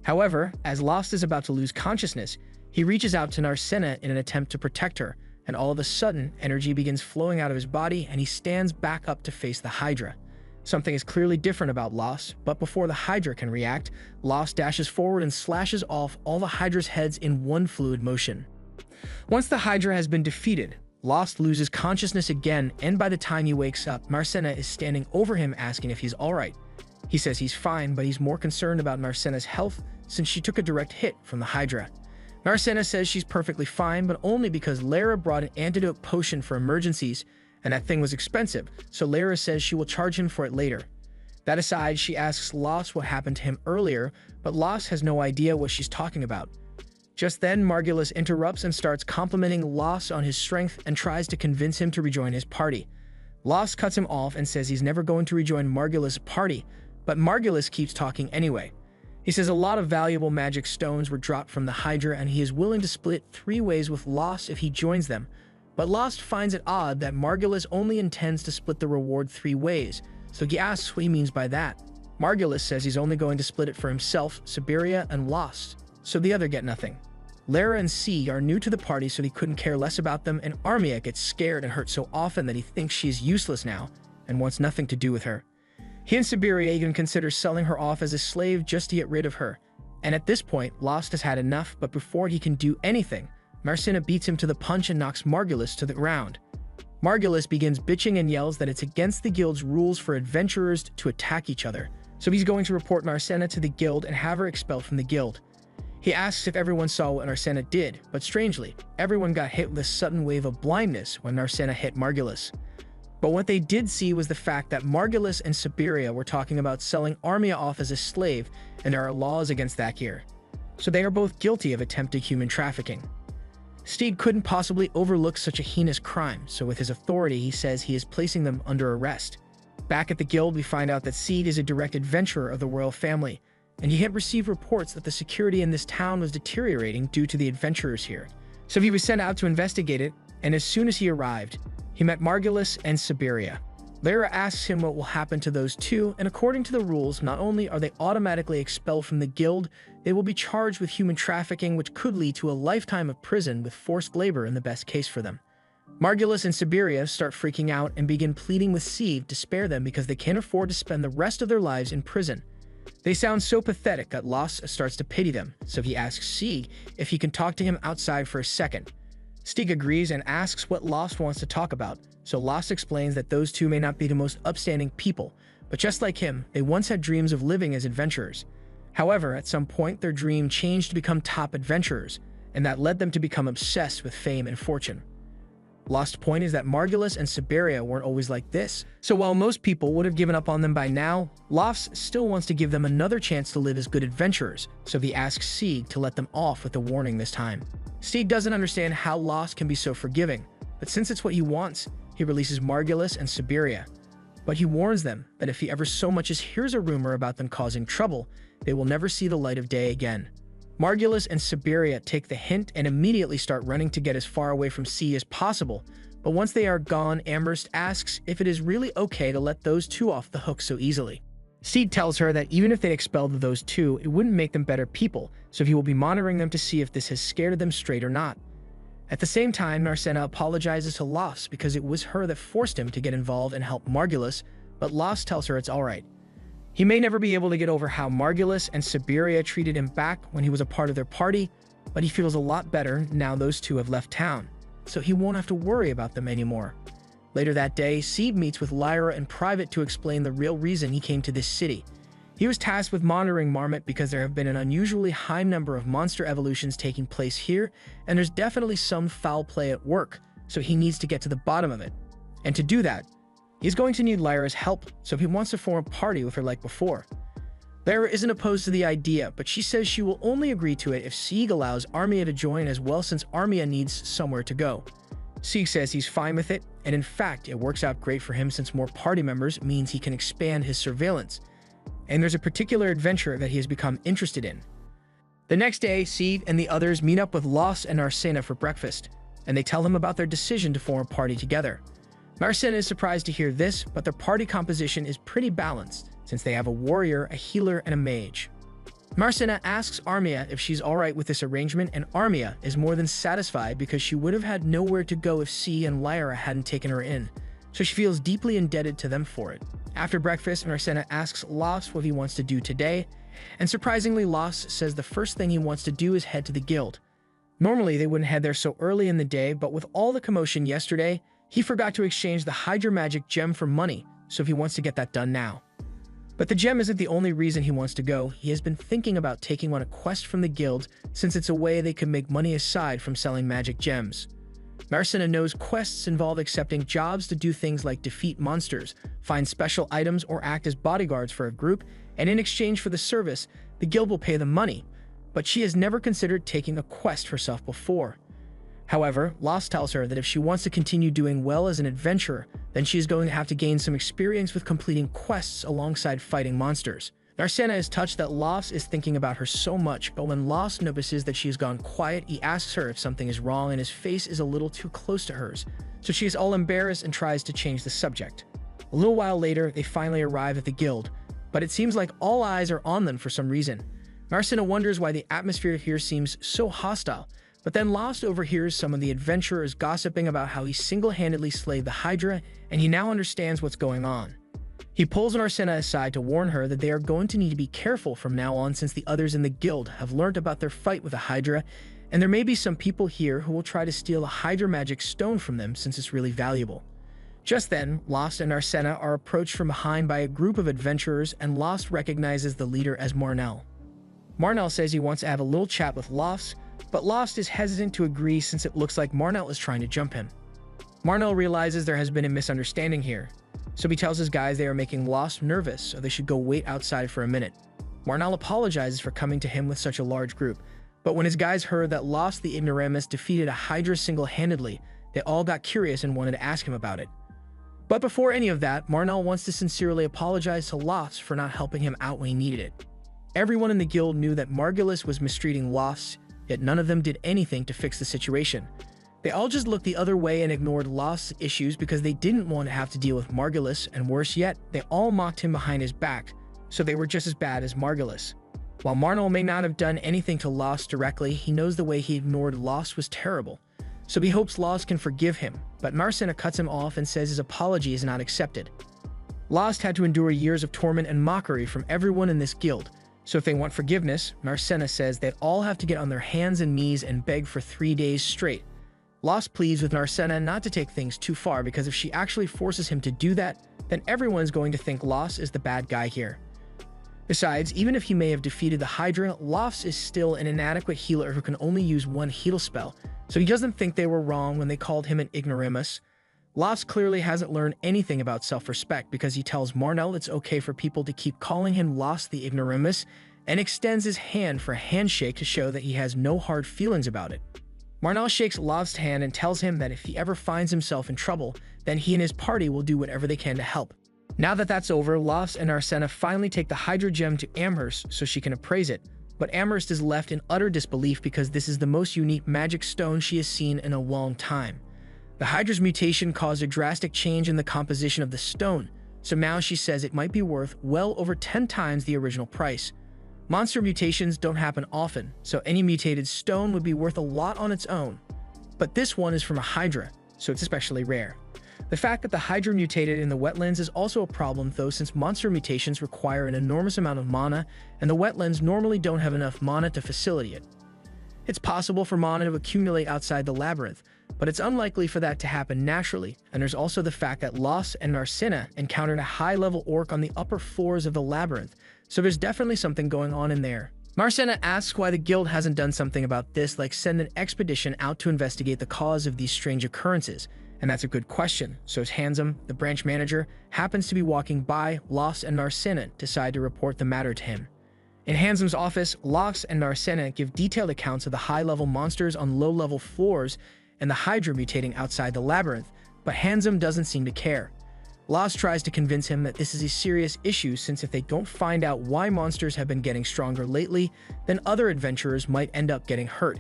However, as Lost is about to lose consciousness, he reaches out to Narcena in an attempt to protect her, and all of a sudden, energy begins flowing out of his body and he stands back up to face the Hydra. Something is clearly different about Lost, but before the Hydra can react, Lost dashes forward and slashes off all the Hydra's heads in one fluid motion. Once the Hydra has been defeated, Lost loses consciousness again, and by the time he wakes up, Narcena is standing over him asking if he's alright. He says he's fine, but he's more concerned about Narcena's health since she took a direct hit from the Hydra. Narcena says she's perfectly fine, but only because Lara brought an antidote potion for emergencies, and that thing was expensive, so Lara says she will charge him for it later. That aside, she asks Lost what happened to him earlier, but Lost has no idea what she's talking about. Just then, Margulis interrupts and starts complimenting Lost on his strength and tries to convince him to rejoin his party. Lost cuts him off and says he's never going to rejoin Margulis' party, but Margulis keeps talking anyway. He says a lot of valuable magic stones were dropped from the Hydra and he is willing to split 3 ways with Lost if he joins them, but Lost finds it odd that Margulis only intends to split the reward 3 ways, so he asks what he means by that. Margulis says he's only going to split it for himself, Siberia, and Lost, so the other get nothing. Lara and C are new to the party, so he couldn't care less about them, and Armia gets scared and hurt so often that he thinks she is useless now and wants nothing to do with her. He and Siberia even consider selling her off as a slave just to get rid of her, and at this point, Lost has had enough, but before he can do anything, Narcena beats him to the punch and knocks Margulis to the ground. Margulis begins bitching and yells that it's against the guild's rules for adventurers to attack each other, so he's going to report Narcena to the guild and have her expelled from the guild. He asks if everyone saw what Narcena did, but strangely, everyone got hit with a sudden wave of blindness when Narcena hit Margulis. But what they did see was the fact that Margulis and Siberia were talking about selling Armia off as a slave, and there are laws against that here. So they are both guilty of attempted human trafficking. Steed couldn't possibly overlook such a heinous crime, so with his authority he says he is placing them under arrest. Back at the guild, we find out that Seed is a direct adventurer of the royal family, and he had received reports that the security in this town was deteriorating due to the adventurers here. So he was sent out to investigate it, and as soon as he arrived, he met Margulis and Siberia. Lara asks him what will happen to those two, and according to the rules, not only are they automatically expelled from the guild, they will be charged with human trafficking, which could lead to a lifetime of prison with forced labor in the best case for them. Margulis and Siberia start freaking out and begin pleading with Seed to spare them because they can't afford to spend the rest of their lives in prison. They sound so pathetic that Lost starts to pity them, so he asks Seed if he can talk to him outside for a second. Steeg agrees and asks what Lost wants to talk about, so Lost explains that those two may not be the most upstanding people, but just like him, they once had dreams of living as adventurers. However, at some point, their dream changed to become top adventurers, and that led them to become obsessed with fame and fortune. Lost's point is that Margulis and Siberia weren't always like this, so while most people would have given up on them by now, Lost still wants to give them another chance to live as good adventurers, so he asks Seed to let them off with a warning this time. Seed doesn't understand how Lost can be so forgiving, but since it's what he wants, he releases Margulis and Siberia. But he warns them that if he ever so much as hears a rumor about them causing trouble, they will never see the light of day again. Margulis and Siberia take the hint and immediately start running to get as far away from Seed as possible, but once they are gone, Amherst asks if it is really okay to let those two off the hook so easily. Seed tells her that even if they expelled those two, it wouldn't make them better people, so he will be monitoring them to see if this has scared them straight or not. At the same time, Narcena apologizes to Lost because it was her that forced him to get involved and help Margulis, but Lost tells her it's alright. He may never be able to get over how Margulis and Siberia treated him back when he was a part of their party, but he feels a lot better now those two have left town, so he won't have to worry about them anymore. Later that day, Seed meets with Lyra in private to explain the real reason he came to this city. He was tasked with monitoring Marmot because there have been an unusually high number of monster evolutions taking place here, and there's definitely some foul play at work, so he needs to get to the bottom of it. And to do that, he's going to need Lyra's help, so he wants to form a party with her like before. Lyra isn't opposed to the idea, but she says she will only agree to it if Sieg allows Armia to join as well, since Armia needs somewhere to go. Sieg says he's fine with it, and in fact, it works out great for him since more party members means he can expand his surveillance. And there's a particular adventure that he has become interested in. The next day, Steve and the others meet up with Lost and Narcena for breakfast, and they tell them about their decision to form a party together. Narcena is surprised to hear this, but their party composition is pretty balanced, since they have a warrior, a healer, and a mage. Narcena asks Armia if she's alright with this arrangement, and Armia is more than satisfied because she would have had nowhere to go if C and Lyra hadn't taken her in, so she feels deeply indebted to them for it. After breakfast, Narcena asks Lost what he wants to do today, and surprisingly, Lost says the first thing he wants to do is head to the guild. Normally, they wouldn't head there so early in the day, but with all the commotion yesterday, he forgot to exchange the Hydra Magic Gem for money, so he wants to get that done now. But the gem isn't the only reason he wants to go. He has been thinking about taking on a quest from the guild, since it's a way they could make money aside from selling magic gems. Narcena knows quests involve accepting jobs to do things like defeat monsters, find special items, or act as bodyguards for a group, and in exchange for the service, the guild will pay them money. But she has never considered taking a quest herself before. However, Lost tells her that if she wants to continue doing well as an adventurer, then she is going to have to gain some experience with completing quests alongside fighting monsters. Narcena is touched that Lost is thinking about her so much, but when Lost notices that she has gone quiet, he asks her if something is wrong and his face is a little too close to hers, so she is all embarrassed and tries to change the subject. A little while later, they finally arrive at the guild, but it seems like all eyes are on them for some reason. Narcena wonders why the atmosphere here seems so hostile, but then Lost overhears some of the adventurers gossiping about how he single-handedly slayed the Hydra, and he now understands what's going on. He pulls Narcena aside to warn her that they are going to need to be careful from now on, since the others in the guild have learned about their fight with the Hydra, and there may be some people here who will try to steal a Hydra magic stone from them since it's really valuable. Just then, Lost and Narcena are approached from behind by a group of adventurers, and Lost recognizes the leader as Marnell. Marnell says he wants to have a little chat with Lost, but Lost is hesitant to agree since it looks like Marnell is trying to jump him. Marnell realizes there has been a misunderstanding here, so he tells his guys they are making Lost nervous, so they should go wait outside for a minute. Marnell apologizes for coming to him with such a large group, but when his guys heard that Lost the Ignoramus defeated a Hydra single-handedly, they all got curious and wanted to ask him about it. But before any of that, Marnell wants to sincerely apologize to Lost for not helping him out when he needed it. Everyone in the guild knew that Margulis was mistreating Lost, yet none of them did anything to fix the situation. They all just looked the other way and ignored Lost's issues because they didn't want to have to deal with Margulis, and worse yet, they all mocked him behind his back, so they were just as bad as Margulis. While Marnell may not have done anything to Lost directly, he knows the way he ignored Lost was terrible, so he hopes Lost can forgive him, but Narcena cuts him off and says his apology is not accepted. Lost had to endure years of torment and mockery from everyone in this guild, so if they want forgiveness, Narcena says they'd all have to get on their hands and knees and beg for 3 days straight. Lost pleads with Narcena not to take things too far, because if she actually forces him to do that, then everyone's going to think Lost is the bad guy here. Besides, even if he may have defeated the Hydra, Lost is still an inadequate healer who can only use one heal spell, so he doesn't think they were wrong when they called him an ignoramus. Lost clearly hasn't learned anything about self-respect, because he tells Marnell it's okay for people to keep calling him Lost the Ignoramus, and extends his hand for a handshake to show that he has no hard feelings about it. Marnell shakes Lost's hand and tells him that if he ever finds himself in trouble, then he and his party will do whatever they can to help. Now that that's over, Lost and Narcena finally take the Hydra Gem to Amherst so she can appraise it, but Amherst is left in utter disbelief because this is the most unique magic stone she has seen in a long time. The Hydra's mutation caused a drastic change in the composition of the stone, so now she says it might be worth well over 10 times the original price. Monster mutations don't happen often, so any mutated stone would be worth a lot on its own. But this one is from a Hydra, so it's especially rare. The fact that the Hydra mutated in the wetlands is also a problem though, since monster mutations require an enormous amount of mana, and the wetlands normally don't have enough mana to facilitate it. It's possible for mana to accumulate outside the labyrinth, but it's unlikely for that to happen naturally, and there's also the fact that Lost and Narcena encountered a high-level orc on the upper floors of the labyrinth, so there's definitely something going on in there. Narcena asks why the guild hasn't done something about this, like send an expedition out to investigate the cause of these strange occurrences, and that's a good question, so as Handsome, the branch manager, happens to be walking by, Lost and Narcena decide to report the matter to him. In Handsome's office, Lost and Narcena give detailed accounts of the high-level monsters on low-level floors and the Hydra mutating outside the labyrinth, but Handsome doesn't seem to care. Lost tries to convince him that this is a serious issue since if they don't find out why monsters have been getting stronger lately, then other adventurers might end up getting hurt.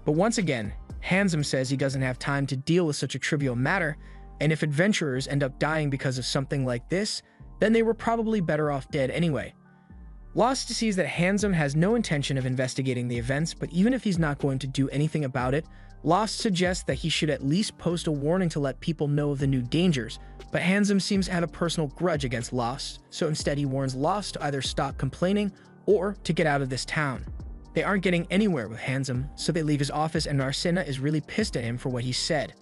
But once again, Handsome says he doesn't have time to deal with such a trivial matter, and if adventurers end up dying because of something like this, then they were probably better off dead anyway. Lost sees that Handsome has no intention of investigating the events, but even if he's not going to do anything about it, Lost suggests that he should at least post a warning to let people know of the new dangers, but Handsome seems to have a personal grudge against Lost, so instead he warns Lost to either stop complaining or to get out of this town. They aren't getting anywhere with Handsome, so they leave his office and Narcina is really pissed at him for what he said.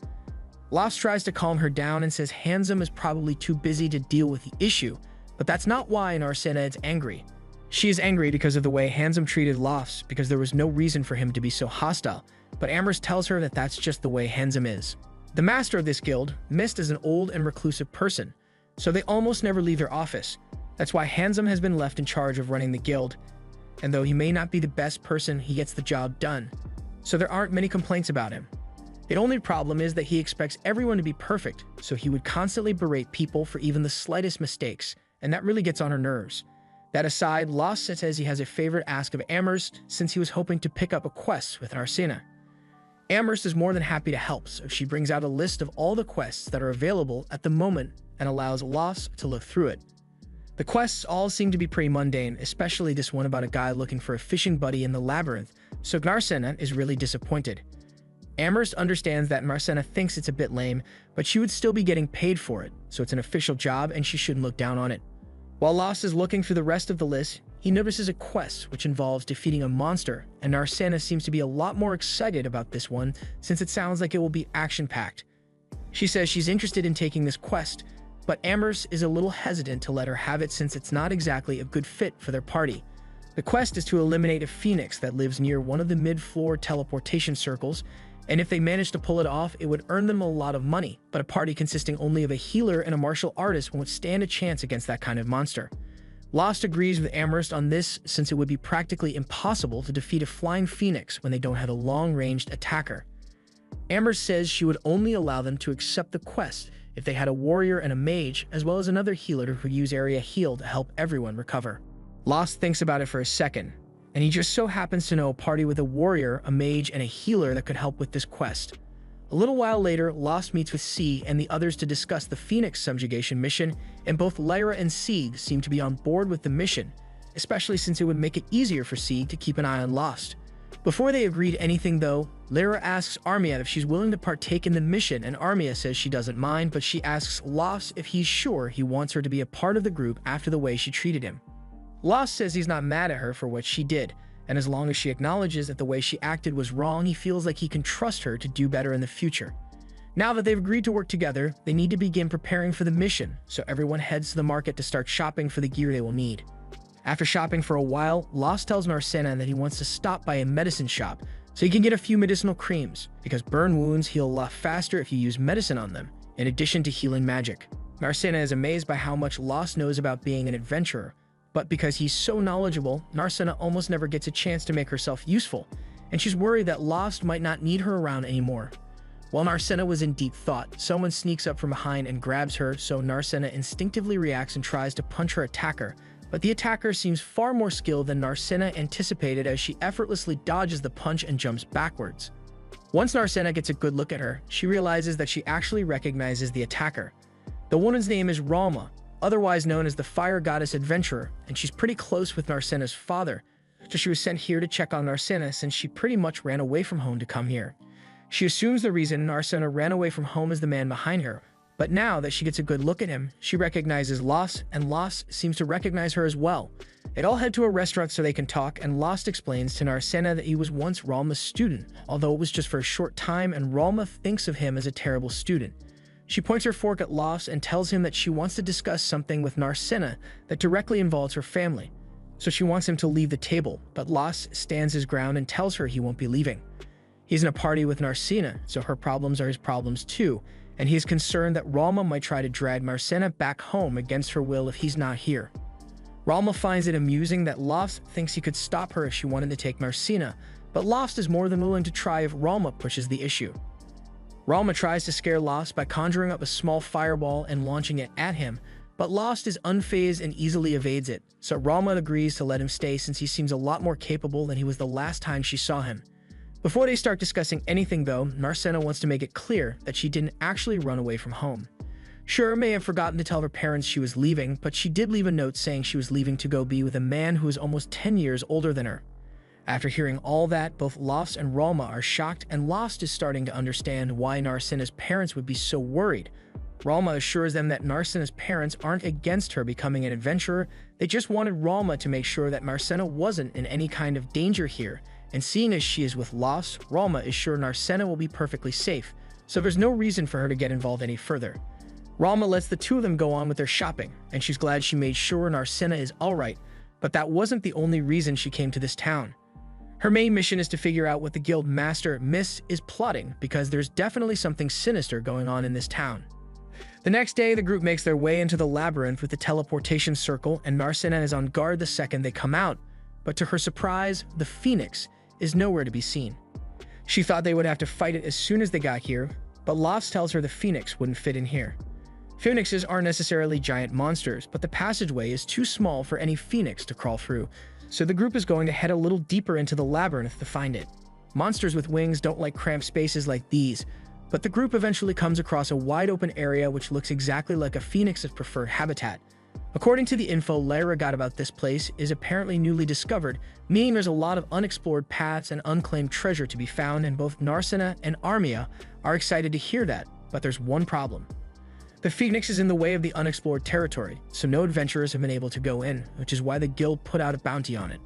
Lost tries to calm her down and says Handsome is probably too busy to deal with the issue, but that's not why Narcina is angry. She is angry because of the way Handsome treated Lost, because there was no reason for him to be so hostile, but Amherst tells her that that's just the way Handsome is. The master of this guild, Mist, is an old and reclusive person, so they almost never leave their office. That's why Handsome has been left in charge of running the guild, and though he may not be the best person, he gets the job done, so there aren't many complaints about him. The only problem is that he expects everyone to be perfect, so he would constantly berate people for even the slightest mistakes, and that really gets on her nerves. That aside, Lost says he has a favorite ask of Amherst since he was hoping to pick up a quest with Narcina. Amherst is more than happy to help, so she brings out a list of all the quests that are available at the moment and allows Lost to look through it. The quests all seem to be pretty mundane, especially this one about a guy looking for a fishing buddy in the labyrinth, so Narcina is really disappointed. Amherst understands that Narcina thinks it's a bit lame, but she would still be getting paid for it, so it's an official job and she shouldn't look down on it. While Lost is looking through the rest of the list, he notices a quest which involves defeating a monster, and Narcina seems to be a lot more excited about this one since it sounds like it will be action-packed. She says she's interested in taking this quest, but Amherst is a little hesitant to let her have it since it's not exactly a good fit for their party. The quest is to eliminate a phoenix that lives near one of the mid-floor teleportation circles, and if they manage to pull it off, it would earn them a lot of money, but a party consisting only of a healer and a martial artist won't stand a chance against that kind of monster. Lost agrees with Amherst on this since it would be practically impossible to defeat a flying phoenix when they don't have a long-ranged attacker. Amherst says she would only allow them to accept the quest if they had a warrior and a mage, as well as another healer who could use Area Heal to help everyone recover. Lost thinks about it for a second, and he just so happens to know a party with a warrior, a mage, and a healer that could help with this quest. A little while later, Lost meets with Sieg and the others to discuss the Phoenix subjugation mission, and both Lyra and Sieg seem to be on board with the mission, especially since it would make it easier for Sieg to keep an eye on Lost. Before they agree to anything though, Lyra asks Armia if she's willing to partake in the mission, and Armia says she doesn't mind, but she asks Lost if he's sure he wants her to be a part of the group after the way she treated him. Lost says he's not mad at her for what she did, and as long as she acknowledges that the way she acted was wrong, he feels like he can trust her to do better in the future. Now that they've agreed to work together, they need to begin preparing for the mission, so everyone heads to the market to start shopping for the gear they will need. After shopping for a while, Lost tells Narcina that he wants to stop by a medicine shop so he can get a few medicinal creams, because burn wounds heal a lot faster if you use medicine on them, in addition to healing magic. Narcina is amazed by how much Lost knows about being an adventurer, but because he's so knowledgeable, Narcina almost never gets a chance to make herself useful, and she's worried that Lost might not need her around anymore. While Narcina was in deep thought, someone sneaks up from behind and grabs her, so Narcina instinctively reacts and tries to punch her attacker, but the attacker seems far more skilled than Narcina anticipated as she effortlessly dodges the punch and jumps backwards. Once Narcina gets a good look at her, she realizes that she actually recognizes the attacker. The woman's name is Ralma, otherwise known as the Fire Goddess Adventurer, and she's pretty close with Narcina's father, so she was sent here to check on Narcina since she pretty much ran away from home to come here. She assumes the reason Narcina ran away from home is the man behind her, but now that she gets a good look at him, she recognizes Lost, and Lost seems to recognize her as well. They all head to a restaurant so they can talk, and Lost explains to Narcina that he was once Ralma's student, although it was just for a short time, and Ralma thinks of him as a terrible student. She points her fork at Lost and tells him that she wants to discuss something with Narcina that directly involves her family, so she wants him to leave the table, but Lost stands his ground and tells her he won't be leaving. He's in a party with Narcina, so her problems are his problems too, and he is concerned that Ralma might try to drag Narcina back home against her will if he's not here. Ralma finds it amusing that Lost thinks he could stop her if she wanted to take Narcina, but Lost is more than willing to try if Ralma pushes the issue. Ralma tries to scare Lost by conjuring up a small fireball and launching it at him, but Lost is unfazed and easily evades it, so Ralma agrees to let him stay since he seems a lot more capable than he was the last time she saw him. Before they start discussing anything though, Narcena wants to make it clear that she didn't actually run away from home. Sure, may have forgotten to tell her parents she was leaving, but she did leave a note saying she was leaving to go be with a man who is almost 10 years older than her. After hearing all that, both Lost and Ralma are shocked, and Lost is starting to understand why Narcena's parents would be so worried. Ralma assures them that Narcena's parents aren't against her becoming an adventurer, they just wanted Ralma to make sure that Narcena wasn't in any kind of danger here, and seeing as she is with Lost, Ralma is sure Narcena will be perfectly safe, so there's no reason for her to get involved any further. Ralma lets the two of them go on with their shopping, and she's glad she made sure Narcena is alright, but that wasn't the only reason she came to this town. Her main mission is to figure out what the guild master, Miss, is plotting, because there's definitely something sinister going on in this town. The next day, the group makes their way into the labyrinth with the teleportation circle, and Narcena is on guard the second they come out, but to her surprise, the Phoenix is nowhere to be seen. She thought they would have to fight it as soon as they got here, but Lost tells her the Phoenix wouldn't fit in here. Phoenixes aren't necessarily giant monsters, but the passageway is too small for any Phoenix to crawl through, so the group is going to head a little deeper into the labyrinth to find it. Monsters with wings don't like cramped spaces like these, but the group eventually comes across a wide open area which looks exactly like a Phoenix's preferred habitat. According to the info Lyra got about this place is apparently newly discovered, meaning there's a lot of unexplored paths and unclaimed treasure to be found, and both Narcena and Armia are excited to hear that, but there's one problem. The Phoenix is in the way of the unexplored territory, so no adventurers have been able to go in, which is why the guild put out a bounty on it.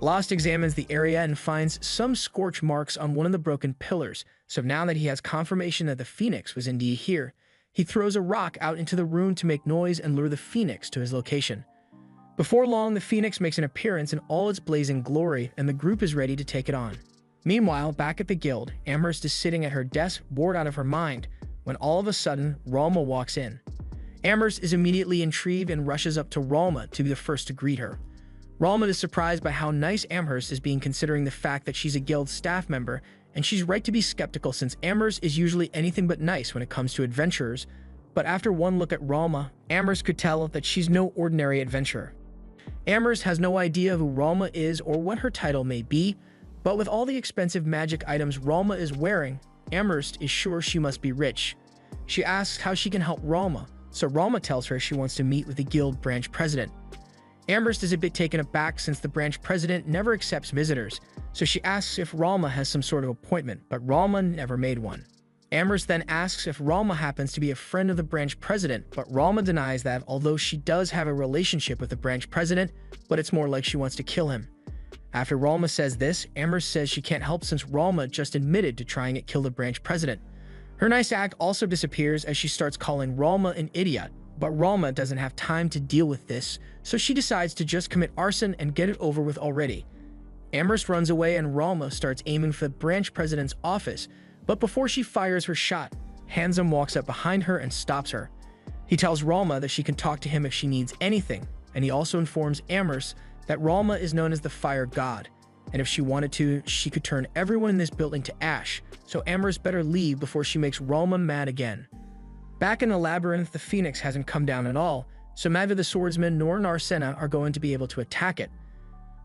Lost examines the area and finds some scorch marks on one of the broken pillars, so now that he has confirmation that the Phoenix was indeed here, he throws a rock out into the room to make noise and lure the Phoenix to his location. Before long, the Phoenix makes an appearance in all its blazing glory, and the group is ready to take it on. Meanwhile, back at the guild, Amherst is sitting at her desk, bored out of her mind, when all of a sudden, Ralma walks in. Amherst is immediately intrigued and rushes up to Ralma to be the first to greet her. Ralma is surprised by how nice Amherst is being, considering the fact that she's a guild staff member, and she's right to be skeptical since Amherst is usually anything but nice when it comes to adventurers, but after one look at Ralma, Amherst could tell that she's no ordinary adventurer. Amherst has no idea who Ralma is or what her title may be, but with all the expensive magic items Ralma is wearing, Amherst is sure she must be rich. She asks how she can help Ralma, so Ralma tells her she wants to meet with the guild branch president. Amherst is a bit taken aback since the branch president never accepts visitors, so she asks if Ralma has some sort of appointment, but Ralma never made one. Amherst then asks if Ralma happens to be a friend of the branch president, but Ralma denies that, although she does have a relationship with the branch president, but it's more like she wants to kill him. After Ralma says this, Amherst says she can't help since Ralma just admitted to trying to kill the branch president. Her nice act also disappears as she starts calling Ralma an idiot, but Ralma doesn't have time to deal with this, so she decides to just commit arson and get it over with already. Amherst runs away and Ralma starts aiming for the branch president's office, but before she fires her shot, Handsome walks up behind her and stops her. He tells Ralma that she can talk to him if she needs anything, and he also informs Amherst that Ralma is known as the Fire God, and if she wanted to, she could turn everyone in this building to ash, so Amherst better leave before she makes Ralma mad again. Back in the labyrinth, the Phoenix hasn't come down at all, so neither the swordsman nor Narcena are going to be able to attack it.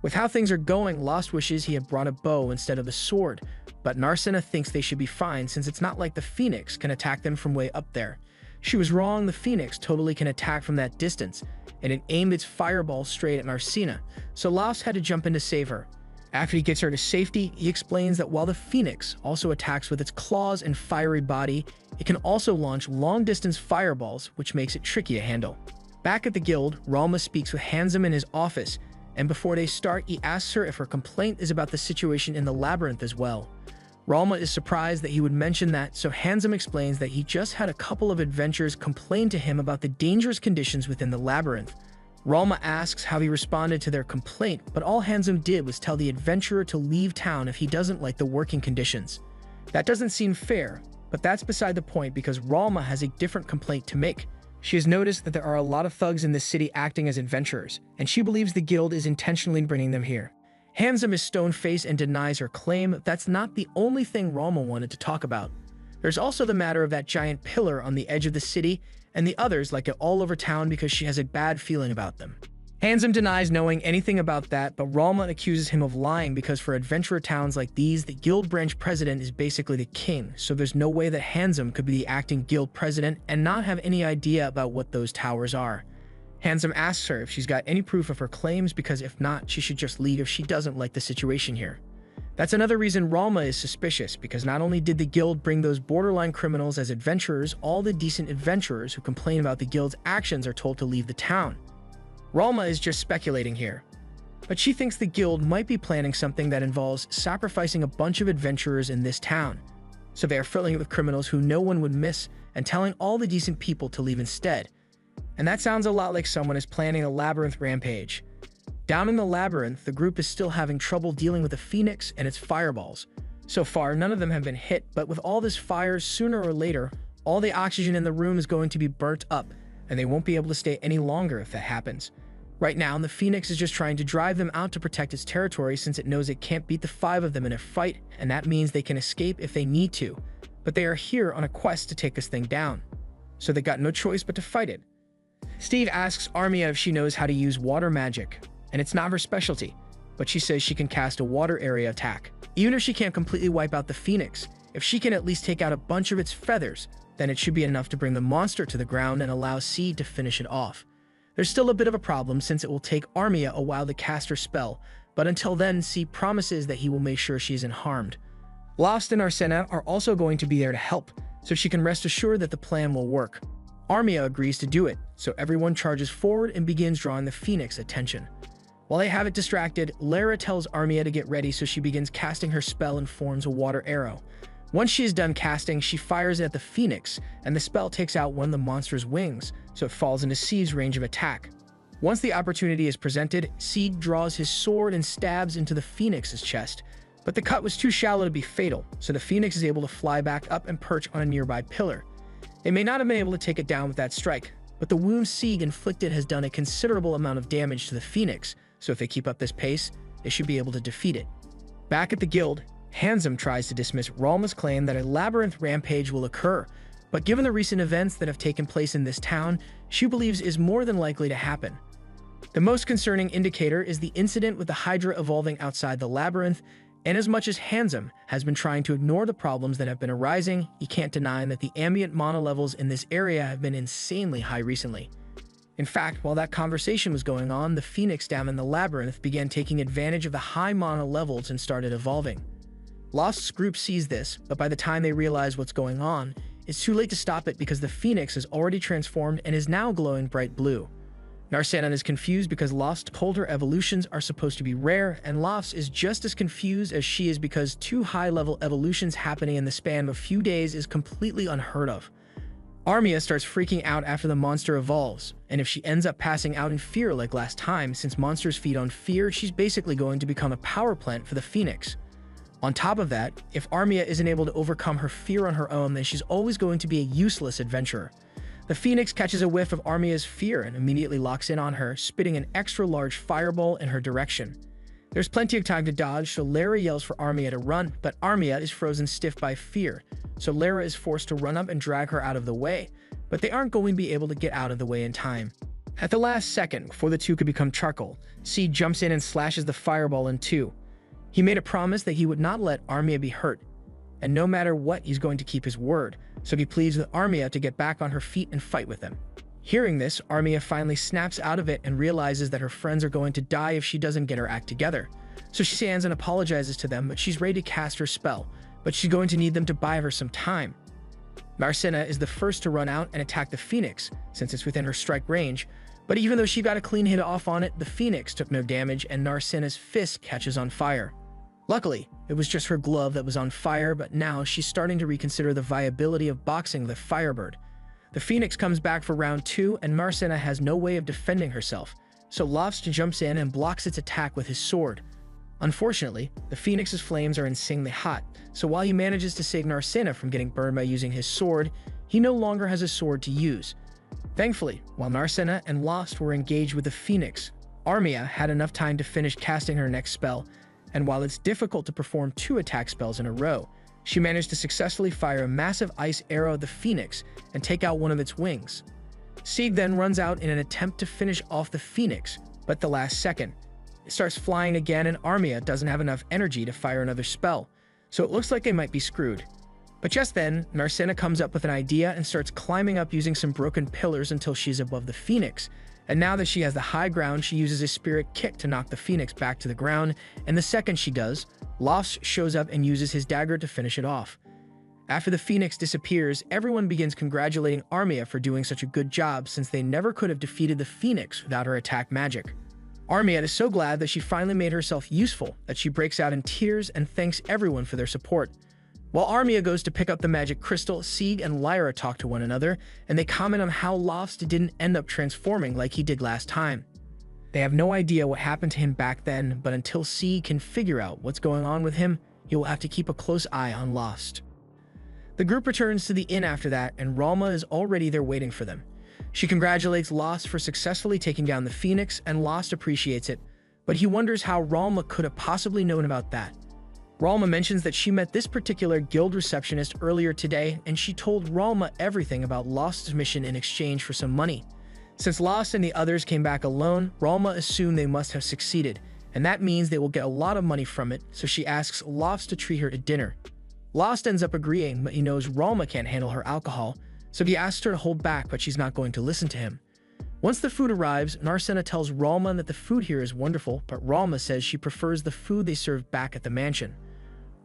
With how things are going, Lost wishes he had brought a bow instead of a sword, but Narcena thinks they should be fine since it's not like the Phoenix can attack them from way up there. She was wrong, the Phoenix totally can attack from that distance, and it aimed its fireball straight at Narcena, so Lost had to jump in to save her. After he gets her to safety, he explains that while the Phoenix also attacks with its claws and fiery body, it can also launch long-distance fireballs, which makes it tricky to handle. Back at the guild, Ralma speaks with Handsome in his office, and before they start, he asks her if her complaint is about the situation in the labyrinth as well. Ralma is surprised that he would mention that, so Handsome explains that he just had a couple of adventurers complain to him about the dangerous conditions within the labyrinth. Ralma asks how he responded to their complaint, but all Handsome did was tell the adventurer to leave town if he doesn't like the working conditions. That doesn't seem fair, but that's beside the point because Ralma has a different complaint to make. She has noticed that there are a lot of thugs in this city acting as adventurers, and she believes the guild is intentionally bringing them here. Handsome is stone-faced and denies her claim. That's not the only thing Ralma wanted to talk about. There's also the matter of that giant pillar on the edge of the city, and the others like it all over town because she has a bad feeling about them. Handsome denies knowing anything about that, but Ralma accuses him of lying because for adventurer towns like these, the guild branch president is basically the king, so there's no way that Handsome could be the acting guild president and not have any idea about what those towers are. Handsome asks her if she's got any proof of her claims because if not, she should just leave if she doesn't like the situation here. That's another reason Ralma is suspicious, because not only did the guild bring those borderline criminals as adventurers, all the decent adventurers who complain about the guild's actions are told to leave the town. Ralma is just speculating here, but she thinks the guild might be planning something that involves sacrificing a bunch of adventurers in this town. So they are filling it with criminals who no one would miss and telling all the decent people to leave instead. And that sounds a lot like someone is planning a labyrinth rampage. Down in the labyrinth, the group is still having trouble dealing with the Phoenix and its fireballs. So far, none of them have been hit, but with all this fire, sooner or later, all the oxygen in the room is going to be burnt up, and they won't be able to stay any longer if that happens. Right now, the Phoenix is just trying to drive them out to protect its territory since it knows it can't beat the 5 of them in a fight, and that means they can escape if they need to. But they are here on a quest to take this thing down. So they got no choice but to fight it. Steve asks Armia if she knows how to use water magic, and it's not her specialty, but she says she can cast a water area attack. Even if she can't completely wipe out the Phoenix, if she can at least take out a bunch of its feathers, then it should be enough to bring the monster to the ground and allow Seed to finish it off. There's still a bit of a problem since it will take Armia a while to cast her spell, but until then, Seed promises that he will make sure she isn't harmed. Lost and Arsena are also going to be there to help, so she can rest assured that the plan will work. Armia agrees to do it, so everyone charges forward and begins drawing the Phoenix attention. While they have it distracted, Lara tells Armia to get ready so she begins casting her spell and forms a water arrow. Once she is done casting, she fires it at the Phoenix, and the spell takes out one of the monster's wings, so it falls into Seed's range of attack. Once the opportunity is presented, Seed draws his sword and stabs into the Phoenix's chest, but the cut was too shallow to be fatal, so the Phoenix is able to fly back up and perch on a nearby pillar. They may not have been able to take it down with that strike, but the wound Seed inflicted has done a considerable amount of damage to the Phoenix, so if they keep up this pace, they should be able to defeat it. Back at the guild, Handsome tries to dismiss Ralma's claim that a labyrinth rampage will occur, but given the recent events that have taken place in this town, she believes is more than likely to happen. The most concerning indicator is the incident with the Hydra evolving outside the labyrinth, and as much as Handsome has been trying to ignore the problems that have been arising, he can't deny that the ambient mana levels in this area have been insanely high recently. In fact, while that conversation was going on, the Phoenix down in the labyrinth began taking advantage of the high mana levels and started evolving. Lost's group sees this, but by the time they realize what's going on, it's too late to stop it because the Phoenix is already transformed and is now glowing bright blue. Narcena is confused because Lost told her evolutions are supposed to be rare, and Lost is just as confused as she is because 2 high-level evolutions happening in the span of a few days is completely unheard of. Armia starts freaking out after the monster evolves, and if she ends up passing out in fear like last time, since monsters feed on fear, she's basically going to become a power plant for the Phoenix. On top of that, if Armia isn't able to overcome her fear on her own, then she's always going to be a useless adventurer. The Phoenix catches a whiff of Armia's fear and immediately locks in on her, spitting an extra large fireball in her direction. There's plenty of time to dodge, so Lara yells for Armia to run, but Armia is frozen stiff by fear, so Lara is forced to run up and drag her out of the way, but they aren't going to be able to get out of the way in time. At the last second, before the two could become charcoal, Seed jumps in and slashes the fireball in two. He made a promise that he would not let Armia be hurt, and no matter what, he's going to keep his word, so he pleads with Armia to get back on her feet and fight with him. Hearing this, Armia finally snaps out of it and realizes that her friends are going to die if she doesn't get her act together. So she stands and apologizes to them, but she's ready to cast her spell, but she's going to need them to buy her some time. Narcena is the first to run out and attack the Phoenix, since it's within her strike range, but even though she got a clean hit off on it, the Phoenix took no damage and Narcena's fist catches on fire. Luckily, it was just her glove that was on fire, but now she's starting to reconsider the viability of boxing the Firebird. The Phoenix comes back for round 2, and Narcena has no way of defending herself, so Lost jumps in and blocks its attack with his sword. Unfortunately, the Phoenix's flames are insanely hot, so while he manages to save Narcena from getting burned by using his sword, he no longer has a sword to use. Thankfully, while Narcena and Lost were engaged with the Phoenix, Armia had enough time to finish casting her next spell, and while it's difficult to perform 2 attack spells in a row, she managed to successfully fire a massive ice arrow at the Phoenix and take out one of its wings. Sieg then runs out in an attempt to finish off the Phoenix, but at the last second, it starts flying again and Armia doesn't have enough energy to fire another spell, so it looks like they might be screwed. But just then, Narcina comes up with an idea and starts climbing up using some broken pillars until she's above the Phoenix. And now that she has the high ground, she uses a spirit kick to knock the Phoenix back to the ground, and the second she does, Lofts shows up and uses his dagger to finish it off. After the Phoenix disappears, everyone begins congratulating Armia for doing such a good job since they never could have defeated the Phoenix without her attack magic. Armia is so glad that she finally made herself useful that she breaks out in tears and thanks everyone for their support. While Armia goes to pick up the magic crystal, Sieg and Lyra talk to one another, and they comment on how Lofts didn't end up transforming like he did last time. They have no idea what happened to him back then, but until Sieg can figure out what's going on with him, he will have to keep a close eye on Lost. The group returns to the inn after that, and Ralma is already there waiting for them. She congratulates Lost for successfully taking down the Phoenix, and Lost appreciates it, but he wonders how Ralma could have possibly known about that. Ralma mentions that she met this particular guild receptionist earlier today, and she told Ralma everything about Lost's mission in exchange for some money. Since Lost and the others came back alone, Ralma assumed they must have succeeded, and that means they will get a lot of money from it, so she asks Lost to treat her to dinner. Lost ends up agreeing, but he knows Ralma can't handle her alcohol, so he asks her to hold back, but she's not going to listen to him. Once the food arrives, Narcina tells Ralma that the food here is wonderful, but Ralma says she prefers the food they serve back at the mansion.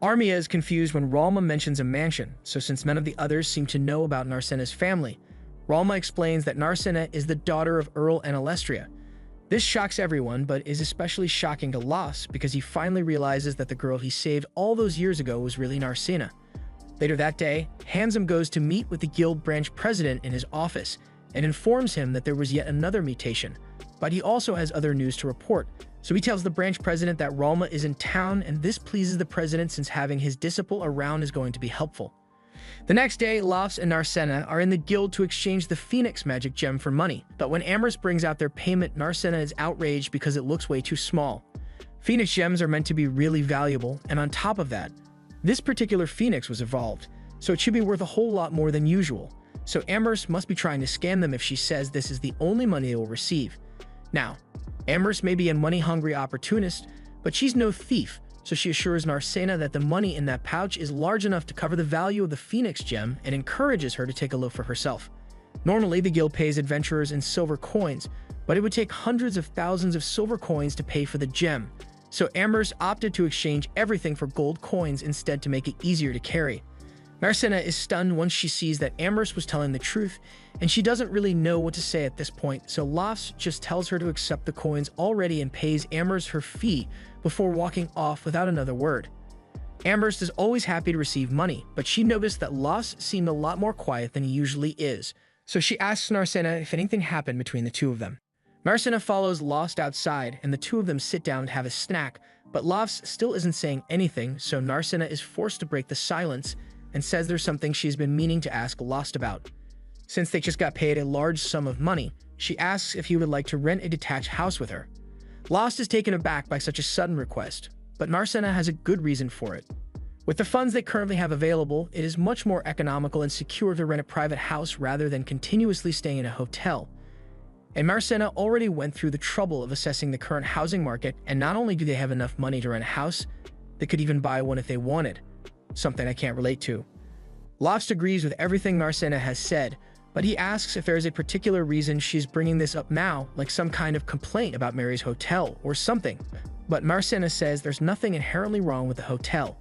Armia is confused when Ralma mentions a mansion, so since none of the others seem to know about Narcina's family, Ralma explains that Narcina is the daughter of Earl and Alestria. This shocks everyone, but is especially shocking to Lost because he finally realizes that the girl he saved all those years ago was really Narcina. Later that day, Handsome goes to meet with the guild branch president in his office and informs him that there was yet another mutation, but he also has other news to report. So he tells the branch president that Ralma is in town, and this pleases the president since having his disciple around is going to be helpful. The next day, Lofts and Narcina are in the guild to exchange the Phoenix magic gem for money, but when Amherst brings out their payment, Narcina is outraged because it looks way too small. Phoenix gems are meant to be really valuable, and on top of that, this particular Phoenix was evolved, so it should be worth a whole lot more than usual. So Amherst must be trying to scam them if she says this is the only money they will receive. Now, Amherst may be a money-hungry opportunist, but she's no thief, so she assures Narcina that the money in that pouch is large enough to cover the value of the Phoenix gem and encourages her to take a look for herself. Normally, the guild pays adventurers in silver coins, but it would take hundreds of thousands of silver coins to pay for the gem, so Amherst opted to exchange everything for gold coins instead to make it easier to carry. Narcina is stunned once she sees that Amherst was telling the truth, and she doesn't really know what to say at this point, so Lofts just tells her to accept the coins already and pays Amherst her fee before walking off without another word. Amherst is always happy to receive money, but she noticed that Lofts seemed a lot more quiet than he usually is, so she asks Narcina if anything happened between the two of them. Narcina follows Lost outside, and the two of them sit down to have a snack, but Lofts still isn't saying anything, so Narcina is forced to break the silence and says there's something she's been meaning to ask Lost about. Since they just got paid a large sum of money, she asks if he would like to rent a detached house with her. Lost is taken aback by such a sudden request, but Narcina has a good reason for it. With the funds they currently have available, it is much more economical and secure to rent a private house rather than continuously staying in a hotel. And Narcina already went through the trouble of assessing the current housing market, and not only do they have enough money to rent a house, they could even buy one if they wanted. Something I can't relate to. Lofts agrees with everything Narcina has said, but he asks if there is a particular reason she's bringing this up now, like some kind of complaint about Mary's hotel or something. But Narcina says there's nothing inherently wrong with the hotel.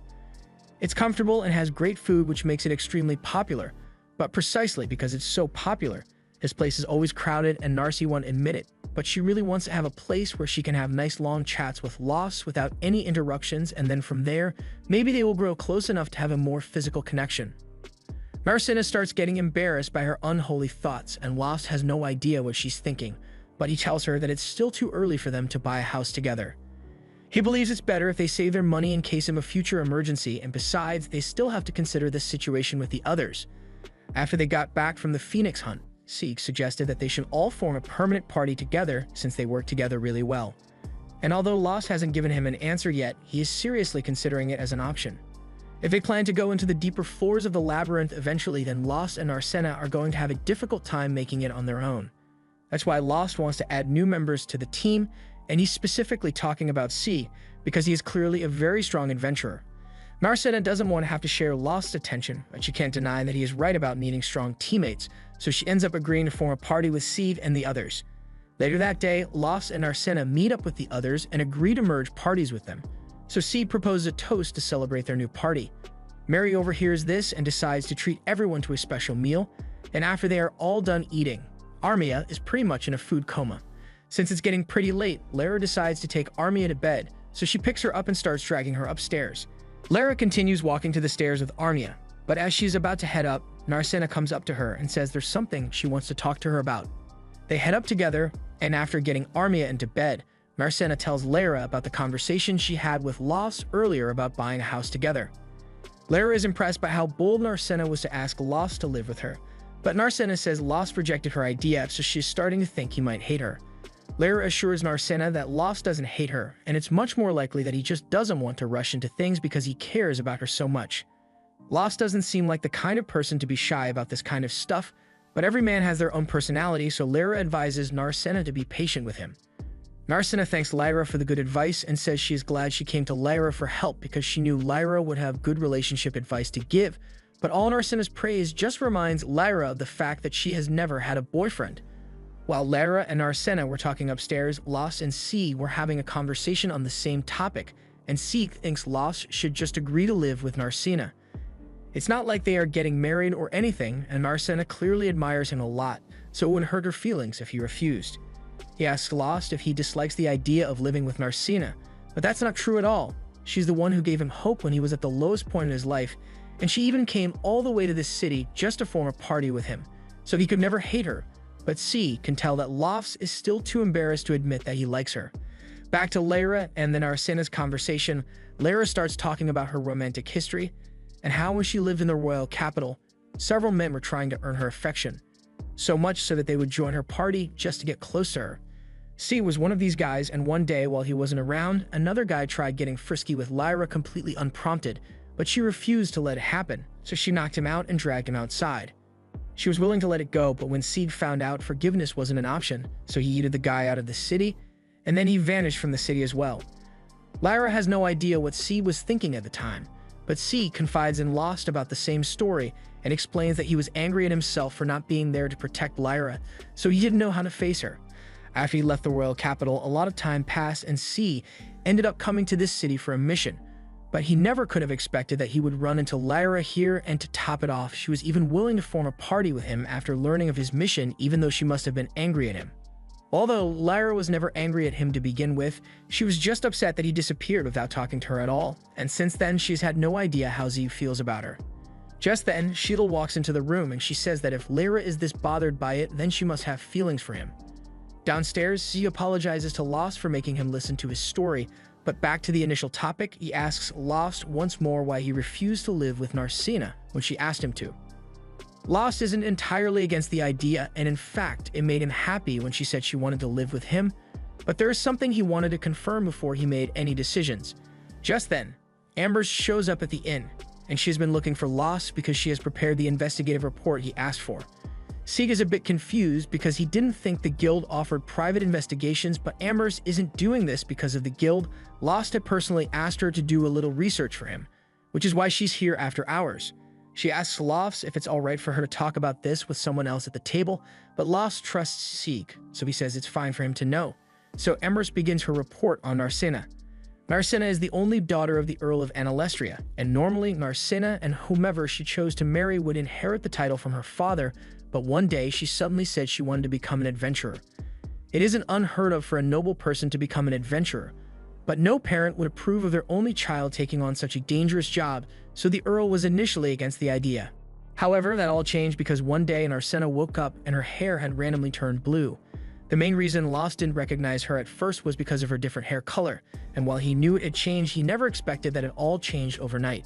It's comfortable and has great food, which makes it extremely popular, but precisely because it's so popular, his place is always crowded and Narcy won't admit it, but she really wants to have a place where she can have nice long chats with Lofts without any interruptions, and then from there, maybe they will grow close enough to have a more physical connection. Narcina starts getting embarrassed by her unholy thoughts, and Lofts has no idea what she's thinking, but he tells her that it's still too early for them to buy a house together. He believes it's better if they save their money in case of a future emergency, and besides, they still have to consider this situation with the others. After they got back from the Phoenix hunt, Sieg suggested that they should all form a permanent party together since they work together really well. And although Lost hasn't given him an answer yet, he is seriously considering it as an option. If they plan to go into the deeper floors of the labyrinth eventually, then Lost and Narcena are going to have a difficult time making it on their own. That's why Lost wants to add new members to the team, and he's specifically talking about C, because he is clearly a very strong adventurer. Narcena doesn't want to have to share Lost's attention, but she can't deny that he is right about needing strong teammates, so she ends up agreeing to form a party with Steve and the others. Later that day, Lost and Narcena meet up with the others and agree to merge parties with them. So Seed proposes a toast to celebrate their new party. Mary overhears this and decides to treat everyone to a special meal, and after they are all done eating, Armia is pretty much in a food coma. Since it's getting pretty late, Lara decides to take Armia to bed, so she picks her up and starts dragging her upstairs. Lara continues walking to the stairs with Armia, but as she's about to head up, Narcena comes up to her and says there's something she wants to talk to her about. They head up together, and after getting Armia into bed, Narcena tells Lara about the conversation she had with Lost earlier about buying a house together. Lara is impressed by how bold Narcena was to ask Lost to live with her, but Narcena says Lost rejected her idea, so she's starting to think he might hate her. Lara assures Narcena that Lost doesn't hate her, and it's much more likely that he just doesn't want to rush into things because he cares about her so much. Lost doesn't seem like the kind of person to be shy about this kind of stuff, but every man has their own personality, so Lara advises Narcena to be patient with him. Narcena thanks Lyra for the good advice and says she is glad she came to Lyra for help because she knew Lyra would have good relationship advice to give, but all Narcena's praise just reminds Lyra of the fact that she has never had a boyfriend. While Lara and Narcena were talking upstairs, Lost and C were having a conversation on the same topic, and C thinks Lost should just agree to live with Narcena. It's not like they are getting married or anything, and Narcena clearly admires him a lot, so it wouldn't hurt her feelings if he refused. He asks Lost if he dislikes the idea of living with Narcena, but that's not true at all. She's the one who gave him hope when he was at the lowest point in his life, and she even came all the way to this city just to form a party with him, so he could never hate her. But C can tell that Lost is still too embarrassed to admit that he likes her. Back to Lara and then Narcena's conversation, Lara starts talking about her romantic history, and how when she lived in the royal capital, several men were trying to earn her affection, so much so that they would join her party just to get close to her. C was one of these guys, and one day while he wasn't around, another guy tried getting frisky with Lyra completely unprompted, but she refused to let it happen, so she knocked him out and dragged him outside. She was willing to let it go, but when Seed found out forgiveness wasn't an option, so he yeeted the guy out of the city, and then he vanished from the city as well. Lyra has no idea what Seed was thinking at the time, but Seed confides in Lost about the same story and explains that he was angry at himself for not being there to protect Lyra, so he didn't know how to face her. After he left the royal capital, a lot of time passed and C ended up coming to this city for a mission. But he never could have expected that he would run into Lyra here, and to top it off, she was even willing to form a party with him after learning of his mission, even though she must have been angry at him. Although Lyra was never angry at him to begin with, she was just upset that he disappeared without talking to her at all, and since then she's had no idea how Z feels about her. Just then, Sheetal walks into the room and she says that if Lyra is this bothered by it, then she must have feelings for him. Downstairs, Z apologizes to Lost for making him listen to his story, but back to the initial topic, he asks Lost once more why he refused to live with Narcena when she asked him to. Lost isn't entirely against the idea, and in fact, it made him happy when she said she wanted to live with him, but there is something he wanted to confirm before he made any decisions. Just then, Amber shows up at the inn, and she's been looking for Lost because she has prepared the investigative report he asked for. Sieg is a bit confused because he didn't think the guild offered private investigations, but Amber's isn't doing this because of the guild. Lost had personally asked her to do a little research for him, which is why she's here after hours. She asks Lost if it's alright for her to talk about this with someone else at the table, but Lost trusts Sieg, so he says it's fine for him to know. So Embers begins her report on Narcena. Narcena is the only daughter of the Earl of Analestria, and normally Narcena and whomever she chose to marry would inherit the title from her father, but one day she suddenly said she wanted to become an adventurer. It isn't unheard of for a noble person to become an adventurer, but no parent would approve of their only child taking on such a dangerous job, so the Earl was initially against the idea. However, that all changed because one day Narcena woke up and her hair had randomly turned blue. The main reason Lost didn't recognize her at first was because of her different hair color, and while he knew it had changed, he never expected that it all changed overnight.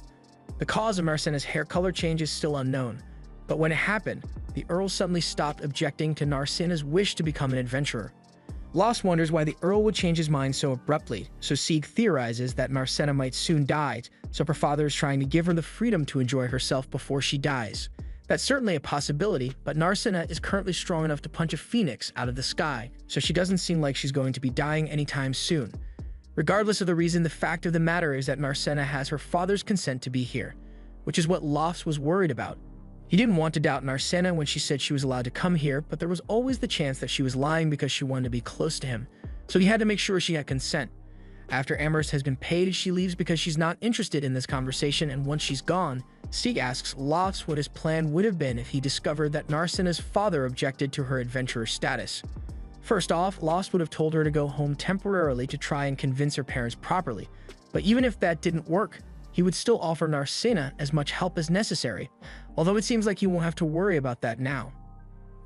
The cause of Narcena's hair color change is still unknown, but when it happened, the Earl suddenly stopped objecting to Narcena's wish to become an adventurer. Lost wonders why the Earl would change his mind so abruptly, so Sieg theorizes that Narcena might soon die, so her father is trying to give her the freedom to enjoy herself before she dies. That's certainly a possibility, but Narcena is currently strong enough to punch a phoenix out of the sky, so she doesn't seem like she's going to be dying anytime soon. Regardless of the reason, the fact of the matter is that Narcena has her father's consent to be here, which is what Lofts was worried about. He didn't want to doubt Narcena when she said she was allowed to come here, but there was always the chance that she was lying because she wanted to be close to him, so he had to make sure she had consent. After Amherst has been paid, she leaves because she's not interested in this conversation, and once she's gone, Sieg asks Lofts what his plan would have been if he discovered that Narcena's father objected to her adventurer status. First off, Lofts would have told her to go home temporarily to try and convince her parents properly, but even if that didn't work, he would still offer Narcena as much help as necessary, although it seems like he won't have to worry about that now.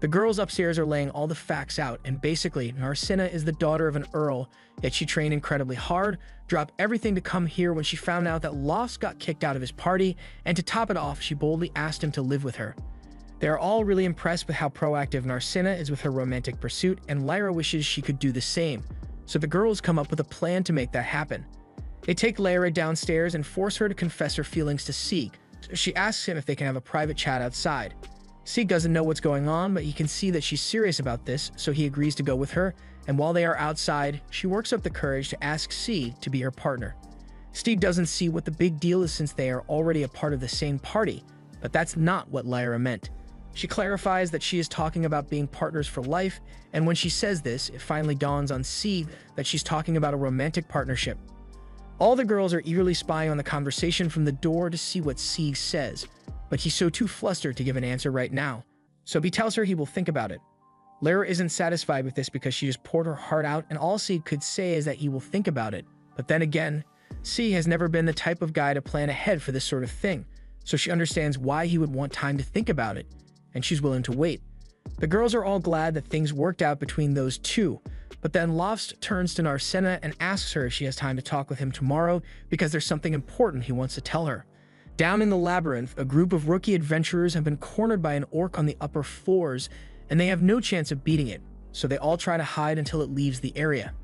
The girls upstairs are laying all the facts out, and basically, Narcena is the daughter of an earl, yet she trained incredibly hard, dropped everything to come here when she found out that Lofts got kicked out of his party, and to top it off, she boldly asked him to live with her. They are all really impressed with how proactive Narcena is with her romantic pursuit, and Lyra wishes she could do the same, so the girls come up with a plan to make that happen. They take Lyra downstairs and force her to confess her feelings to Sieg, so she asks him if they can have a private chat outside. Sieg doesn't know what's going on, but he can see that she's serious about this, so he agrees to go with her, and while they are outside, she works up the courage to ask Sieg to be her partner. Sieg doesn't see what the big deal is since they are already a part of the same party, but that's not what Lyra meant. She clarifies that she is talking about being partners for life, and when she says this, it finally dawns on Sieg that she's talking about a romantic partnership. All the girls are eagerly spying on the conversation from the door to see what Sieg says, but he's so too flustered to give an answer right now, so he tells her he will think about it. Lyra isn't satisfied with this because she just poured her heart out, and all Sieg could say is that he will think about it. But then again, Sieg has never been the type of guy to plan ahead for this sort of thing, so she understands why he would want time to think about it, and she's willing to wait. The girls are all glad that things worked out between those two, but then Lofts turns to Narcena and asks her if she has time to talk with him tomorrow because there's something important he wants to tell her. Down in the labyrinth, a group of rookie adventurers have been cornered by an orc on the upper floors, and they have no chance of beating it, so they all try to hide until it leaves the area.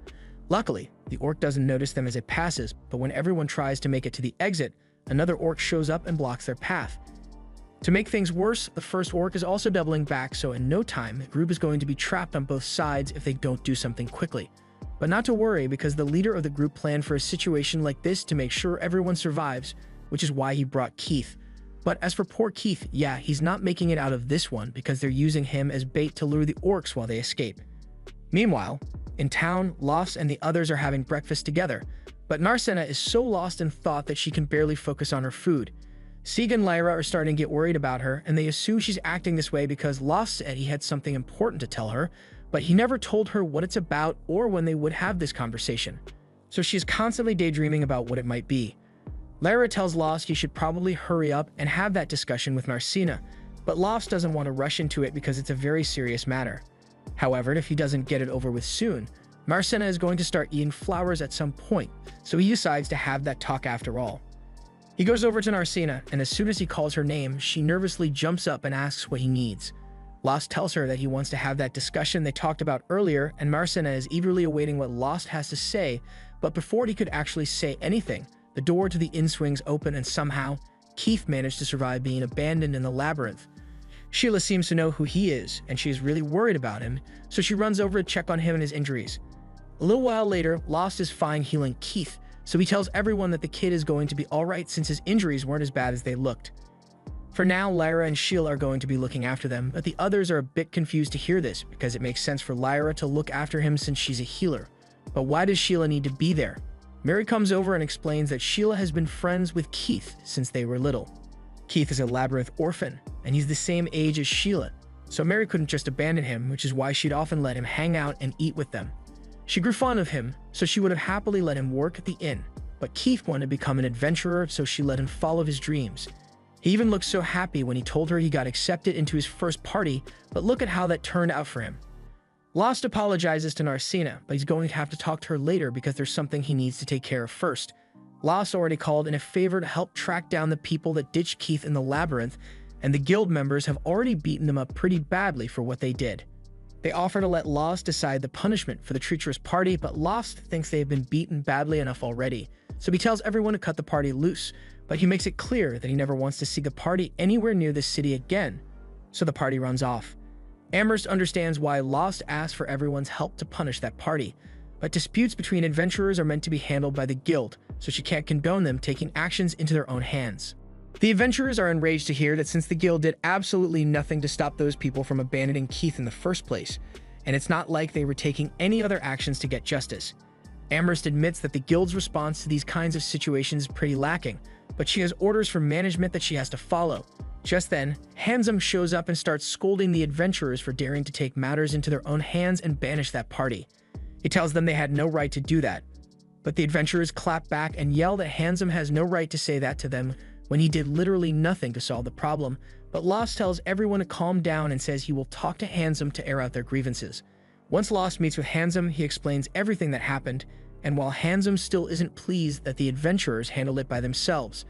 Luckily, the orc doesn't notice them as it passes, but when everyone tries to make it to the exit, another orc shows up and blocks their path. To make things worse, the first orc is also doubling back, so in no time, the group is going to be trapped on both sides if they don't do something quickly. But not to worry, because the leader of the group planned for a situation like this to make sure everyone survives, which is why he brought Keith. But as for poor Keith, yeah, he's not making it out of this one because they're using him as bait to lure the orcs while they escape. Meanwhile, in town, Lofts and the others are having breakfast together, but Narcena is so lost in thought that she can barely focus on her food. Sieg and Lyra are starting to get worried about her, and they assume she's acting this way because Lofts said he had something important to tell her, but he never told her what it's about or when they would have this conversation. So she's constantly daydreaming about what it might be. Lyra tells Lofts he should probably hurry up and have that discussion with Narcena, but Lofts doesn't want to rush into it because it's a very serious matter. However, if he doesn't get it over with soon, Narcena is going to start eating flowers at some point, so he decides to have that talk after all. He goes over to Narcena, and as soon as he calls her name, she nervously jumps up and asks what he needs. Lofts tells her that he wants to have that discussion they talked about earlier, and Narcena is eagerly awaiting what Lofts has to say, but before he could actually say anything, the door to the inn swings open and somehow, Keith managed to survive being abandoned in the labyrinth. Sheila seems to know who he is, and she is really worried about him, so she runs over to check on him and his injuries. A little while later, Lofts is fine healing Keith, so he tells everyone that the kid is going to be alright since his injuries weren't as bad as they looked. For now, Lyra and Sheila are going to be looking after them, but the others are a bit confused to hear this because it makes sense for Lyra to look after him since she's a healer. But why does Sheila need to be there? Mary comes over and explains that Sheila has been friends with Keith since they were little. Keith is a labyrinth orphan, and he's the same age as Sheila, so Mary couldn't just abandon him, which is why she'd often let him hang out and eat with them. She grew fond of him, so she would have happily let him work at the inn, but Keith wanted to become an adventurer, so she let him follow his dreams. He even looked so happy when he told her he got accepted into his first party, but look at how that turned out for him. Lofts apologizes to Narcena, but he's going to have to talk to her later because there's something he needs to take care of first. Lofts already called in a favor to help track down the people that ditched Keith in the labyrinth, and the guild members have already beaten them up pretty badly for what they did. They offer to let Lost decide the punishment for the treacherous party, but Lost thinks they have been beaten badly enough already, so he tells everyone to cut the party loose, but he makes it clear that he never wants to see the party anywhere near this city again, so the party runs off. Amherst understands why Lost asked for everyone's help to punish that party, but disputes between adventurers are meant to be handled by the guild, so she can't condone them taking actions into their own hands. The adventurers are enraged to hear that since the guild did absolutely nothing to stop those people from abandoning Keith in the first place, and it's not like they were taking any other actions to get justice. Amherst admits that the guild's response to these kinds of situations is pretty lacking, but she has orders from management that she has to follow. Just then, Handsome shows up and starts scolding the adventurers for daring to take matters into their own hands and banish that party. He tells them they had no right to do that, but the adventurers clap back and yell that Handsome has no right to say that to them when he did literally nothing to solve the problem, but Lost tells everyone to calm down and says he will talk to Handsome to air out their grievances. Once Lost meets with Handsome, he explains everything that happened, and while Handsome still isn't pleased that the adventurers handled it by themselves,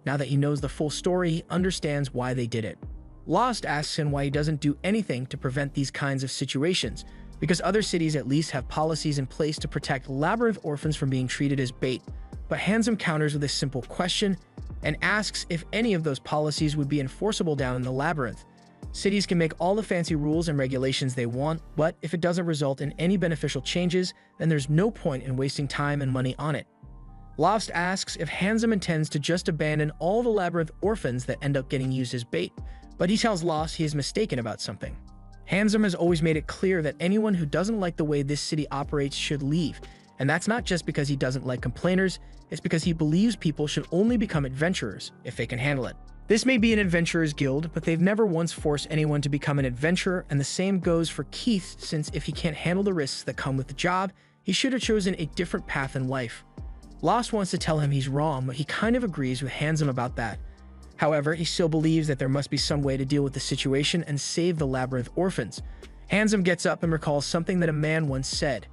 now that he knows the full story, he understands why they did it. Lost asks him why he doesn't do anything to prevent these kinds of situations, because other cities at least have policies in place to protect Labyrinth orphans from being treated as bait. But Handsome counters with a simple question and asks if any of those policies would be enforceable down in the Labyrinth. Cities can make all the fancy rules and regulations they want, but if it doesn't result in any beneficial changes, then there's no point in wasting time and money on it. Lost asks if Handsome intends to just abandon all the Labyrinth orphans that end up getting used as bait, but he tells Lost he is mistaken about something. Handsome has always made it clear that anyone who doesn't like the way this city operates should leave, and that's not just because he doesn't like complainers, it's because he believes people should only become adventurers if they can handle it. This may be an adventurer's guild, but they've never once forced anyone to become an adventurer, and the same goes for Keith, since if he can't handle the risks that come with the job, he should have chosen a different path in life. Lost wants to tell him he's wrong, but he kind of agrees with Handsome about that. However, he still believes that there must be some way to deal with the situation and save the Labyrinth orphans. Handsome gets up and recalls something that a man once said.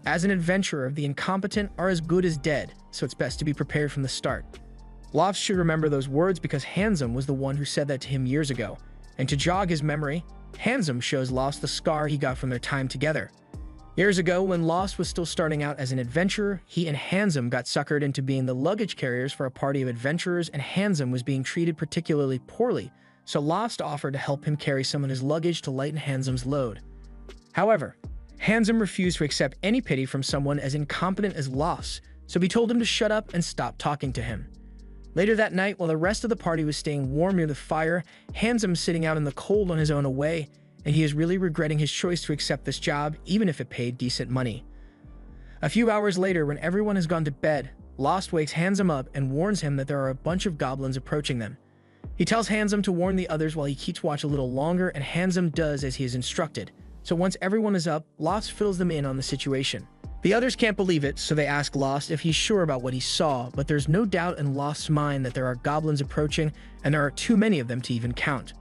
As an adventurer, the incompetent are as good as dead, so it's best to be prepared from the start. Lost should remember those words because Handsome was the one who said that to him years ago, and to jog his memory, Handsome shows Lost the scar he got from their time together. Years ago, when Lost was still starting out as an adventurer, he and Handsome got suckered into being the luggage carriers for a party of adventurers, and Handsome was being treated particularly poorly, so Lost offered to help him carry some of his luggage to lighten Handsome's load. However, Handsome refused to accept any pity from someone as incompetent as Lost, so he told him to shut up and stop talking to him. Later that night, while the rest of the party was staying warm near the fire, Handsome sitting out in the cold on his own away, and he is really regretting his choice to accept this job, even if it paid decent money. A few hours later, when everyone has gone to bed, Lost wakes Handsome up and warns him that there are a bunch of goblins approaching them. He tells Handsome to warn the others while he keeps watch a little longer, and Handsome does as he is instructed. So once everyone is up, Lost fills them in on the situation. The others can't believe it, so they ask Lost if he's sure about what he saw, but there's no doubt in Lost's mind that there are goblins approaching, and there are too many of them to even count.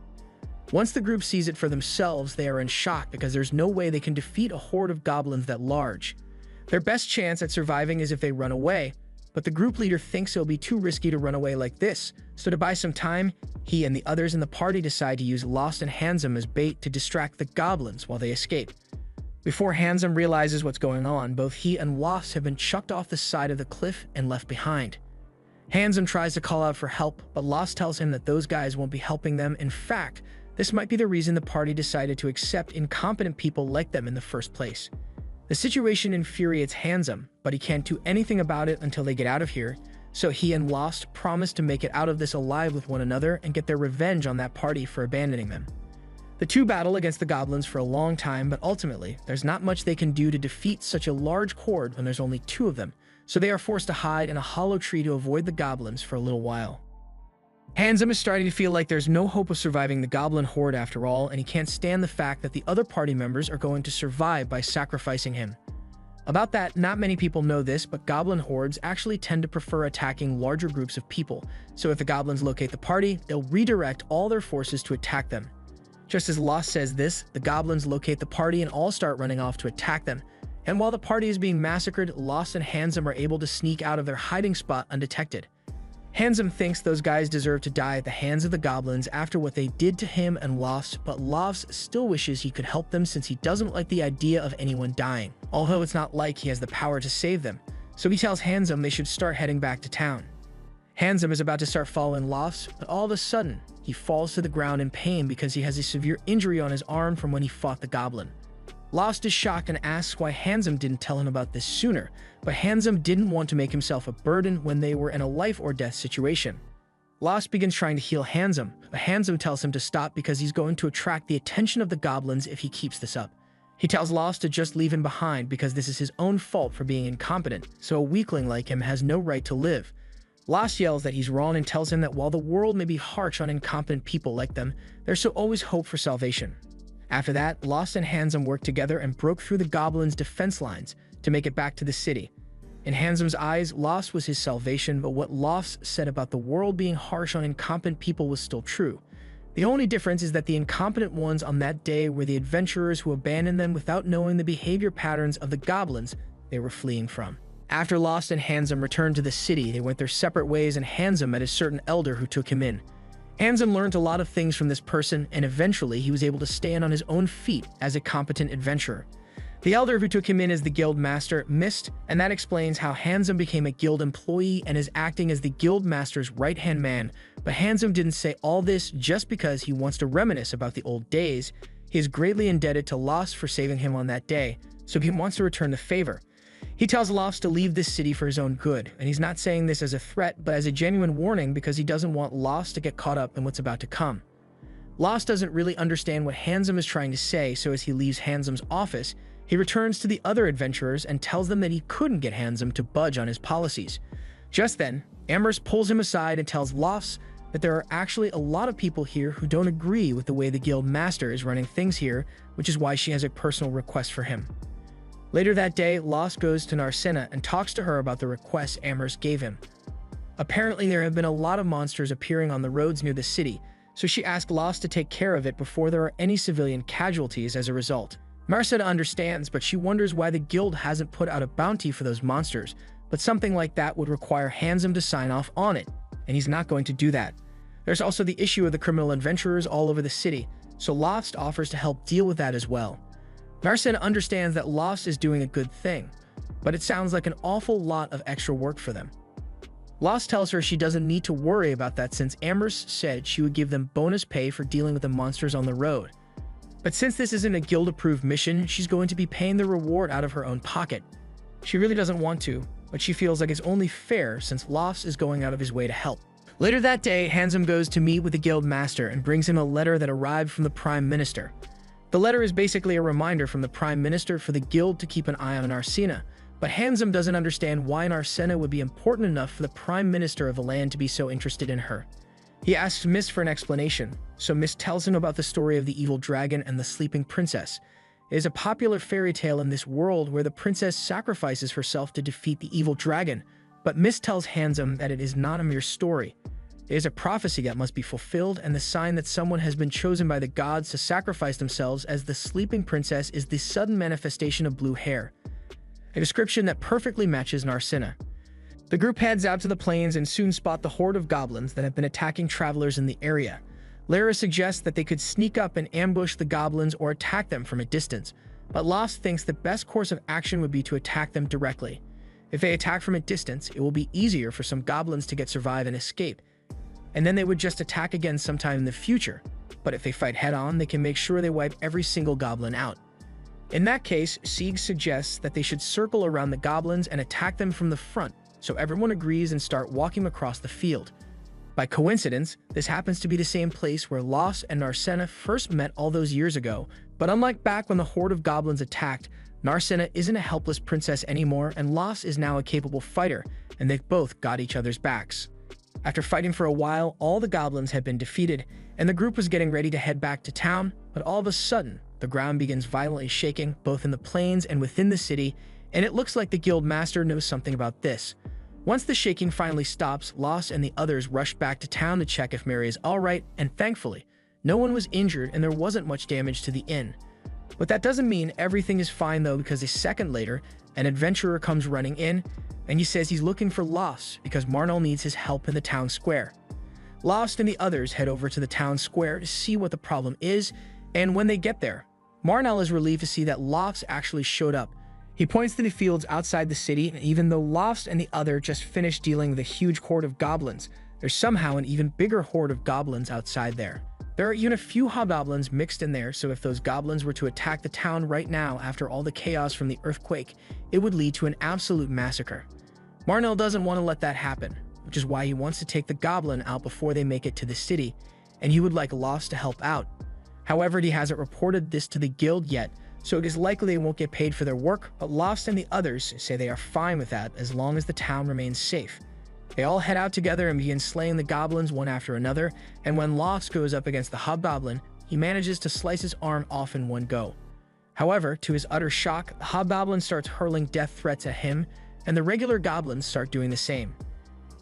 Once the group sees it for themselves, they are in shock because there's no way they can defeat a horde of goblins that large. Their best chance at surviving is if they run away, but the group leader thinks it'll be too risky to run away like this, so to buy some time, he and the others in the party decide to use Lost and Handsome as bait to distract the goblins while they escape. Before Handsome realizes what's going on, both he and Lost have been chucked off the side of the cliff and left behind. Handsome tries to call out for help, but Lost tells him that those guys won't be helping them. In fact, this might be the reason the party decided to accept incompetent people like them in the first place. The situation infuriates Handsome, but he can't do anything about it until they get out of here, so he and Lost promise to make it out of this alive with one another and get their revenge on that party for abandoning them. The two battle against the goblins for a long time, but ultimately, there's not much they can do to defeat such a large horde when there's only two of them, so they are forced to hide in a hollow tree to avoid the goblins for a little while. Handsome is starting to feel like there's no hope of surviving the goblin horde after all, and he can't stand the fact that the other party members are going to survive by sacrificing him. About that, not many people know this, but goblin hordes actually tend to prefer attacking larger groups of people, so if the goblins locate the party, they'll redirect all their forces to attack them. Just as Lost says this, the goblins locate the party and all start running off to attack them. And while the party is being massacred, Lost and Handsome are able to sneak out of their hiding spot undetected. Handsome thinks those guys deserve to die at the hands of the goblins after what they did to him and Lofts, but Lofts still wishes he could help them since he doesn't like the idea of anyone dying, although it's not like he has the power to save them. So he tells Handsome they should start heading back to town. Handsome is about to start following Lofts, but all of a sudden, he falls to the ground in pain because he has a severe injury on his arm from when he fought the goblin. Lofts is shocked and asks why Handsome didn't tell him about this sooner, but Handsome didn't want to make himself a burden when they were in a life or death situation. Lofts begins trying to heal Handsome, but Handsome tells him to stop because he's going to attract the attention of the goblins if he keeps this up. He tells Lofts to just leave him behind because this is his own fault for being incompetent, so a weakling like him has no right to live. Lofts yells that he's wrong and tells him that while the world may be harsh on incompetent people like them, there's still always hope for salvation. After that, Lofts and Handsome worked together and broke through the goblins' defense lines to make it back to the city. In Handsome's eyes, Lofts was his salvation, but what Lofts said about the world being harsh on incompetent people was still true. The only difference is that the incompetent ones on that day were the adventurers who abandoned them without knowing the behavior patterns of the goblins they were fleeing from. After Lofts and Handsome returned to the city, they went their separate ways and Handsome met a certain elder who took him in. Handsome learned a lot of things from this person, and eventually he was able to stand on his own feet as a competent adventurer. The elder who took him in as the guild master missed, and that explains how Handsome became a guild employee and is acting as the guild master's right-hand man. But Handsome didn't say all this just because he wants to reminisce about the old days. He is greatly indebted to Lofts for saving him on that day, so he wants to return the favor. He tells Lofts to leave this city for his own good, and he's not saying this as a threat, but as a genuine warning because he doesn't want Lofts to get caught up in what's about to come. Lofts doesn't really understand what Handsome is trying to say, so as he leaves Handsome's office, he returns to the other adventurers and tells them that he couldn't get Handsome to budge on his policies. Just then, Amherst pulls him aside and tells Lofts that there are actually a lot of people here who don't agree with the way the guild master is running things here, which is why she has a personal request for him. Later that day, Lofts goes to Narcissa and talks to her about the request Amherst gave him. Apparently, there have been a lot of monsters appearing on the roads near the city, so she asked Lofts to take care of it before there are any civilian casualties as a result. Narcissa understands, but she wonders why the guild hasn't put out a bounty for those monsters, but something like that would require Handsome to sign off on it, and he's not going to do that. There's also the issue of the criminal adventurers all over the city, so Lofts offers to help deal with that as well. Narcissa understands that Lofts is doing a good thing, but it sounds like an awful lot of extra work for them. Lofts tells her she doesn't need to worry about that since Amherst said she would give them bonus pay for dealing with the monsters on the road. But since this isn't a guild-approved mission, she's going to be paying the reward out of her own pocket. She really doesn't want to, but she feels like it's only fair since Lofts is going out of his way to help. Later that day, Handsome goes to meet with the guild master and brings him a letter that arrived from the Prime Minister. The letter is basically a reminder from the Prime Minister for the guild to keep an eye on Narcissa, but Handsome doesn't understand why Narcissa would be important enough for the Prime Minister of the land to be so interested in her. He asks Miss for an explanation, so Miss tells him about the story of the evil dragon and the sleeping princess. It is a popular fairy tale in this world where the princess sacrifices herself to defeat the evil dragon, but Miss tells Handsome that it is not a mere story. It is a prophecy that must be fulfilled, and the sign that someone has been chosen by the gods to sacrifice themselves as the sleeping princess is the sudden manifestation of blue hair, a description that perfectly matches Narcissa. The group heads out to the plains and soon spot the horde of goblins that have been attacking travelers in the area. Lara suggests that they could sneak up and ambush the goblins or attack them from a distance, but Lofts thinks the best course of action would be to attack them directly. If they attack from a distance, it will be easier for some goblins to survive and escape, and then they would just attack again sometime in the future. But if they fight head-on, they can make sure they wipe every single goblin out. In that case, Sieg suggests that they should circle around the goblins and attack them from the front, so everyone agrees and start walking across the field. By coincidence, this happens to be the same place where Lofts and Narcissa first met all those years ago, but unlike back when the horde of goblins attacked, Narcissa isn't a helpless princess anymore, and Lofts is now a capable fighter, and they've both got each other's backs. After fighting for a while, all the goblins had been defeated, and the group was getting ready to head back to town, but all of a sudden, the ground begins violently shaking, both in the plains and within the city, and it looks like the guild master knows something about this. Once the shaking finally stops, Lofts and the others rush back to town to check if Mary is alright, and thankfully, no one was injured and there wasn't much damage to the inn. But that doesn't mean everything is fine though, because a second later, an adventurer comes running in, and he says he's looking for Lost because Marnell needs his help in the town square. Lost and the others head over to the town square to see what the problem is, and when they get there, Marnell is relieved to see that Lost actually showed up. He points to the fields outside the city, and even though Lost and the other just finished dealing with a huge horde of goblins, there's somehow an even bigger horde of goblins outside there. There are even a few hobgoblins mixed in there, so if those goblins were to attack the town right now after all the chaos from the earthquake, it would lead to an absolute massacre. Marnell doesn't want to let that happen, which is why he wants to take the goblin out before they make it to the city, and he would like Lost to help out. However, he hasn't reported this to the guild yet, so it is likely they won't get paid for their work, but Lost and the others say they are fine with that as long as the town remains safe. They all head out together and begin slaying the goblins one after another, and when Lost goes up against the hobgoblin, he manages to slice his arm off in one go. However, to his utter shock, the hobgoblin starts hurling death threats at him, and the regular goblins start doing the same.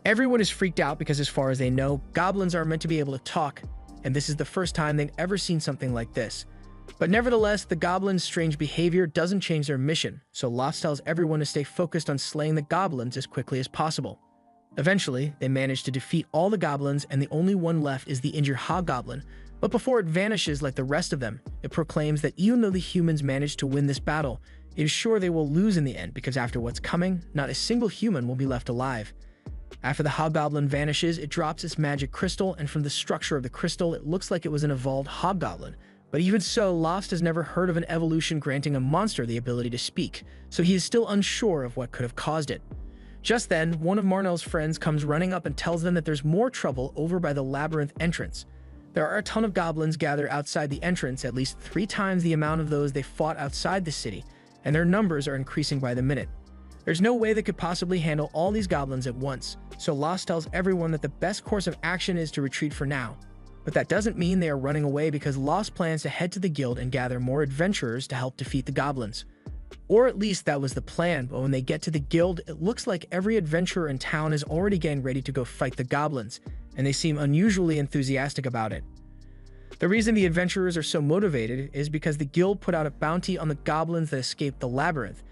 Everyone is freaked out because as far as they know, goblins are meant to be able to talk, and this is the first time they've ever seen something like this. But nevertheless, the goblins' strange behavior doesn't change their mission, so Lost tells everyone to stay focused on slaying the goblins as quickly as possible. Eventually, they manage to defeat all the goblins, and the only one left is the injured hobgoblin, but before it vanishes like the rest of them, it proclaims that even though the humans managed to win this battle, it is sure they will lose in the end because after what's coming, not a single human will be left alive. After the hobgoblin vanishes, it drops its magic crystal, and from the structure of the crystal, it looks like it was an evolved hobgoblin. But even so, Lost has never heard of an evolution granting a monster the ability to speak, so he is still unsure of what could have caused it. Just then, one of Marnell's friends comes running up and tells them that there's more trouble over by the labyrinth entrance. There are a ton of goblins gathered outside the entrance, at least 3 times the amount of those they fought outside the city, and their numbers are increasing by the minute. There's no way they could possibly handle all these goblins at once, so Lost tells everyone that the best course of action is to retreat for now. But that doesn't mean they are running away because Lost plans to head to the guild and gather more adventurers to help defeat the goblins. Or at least that was the plan, but when they get to the guild, it looks like every adventurer in town is already getting ready to go fight the goblins, and they seem unusually enthusiastic about it. The reason the adventurers are so motivated is because the guild put out a bounty on the goblins that escaped the labyrinth,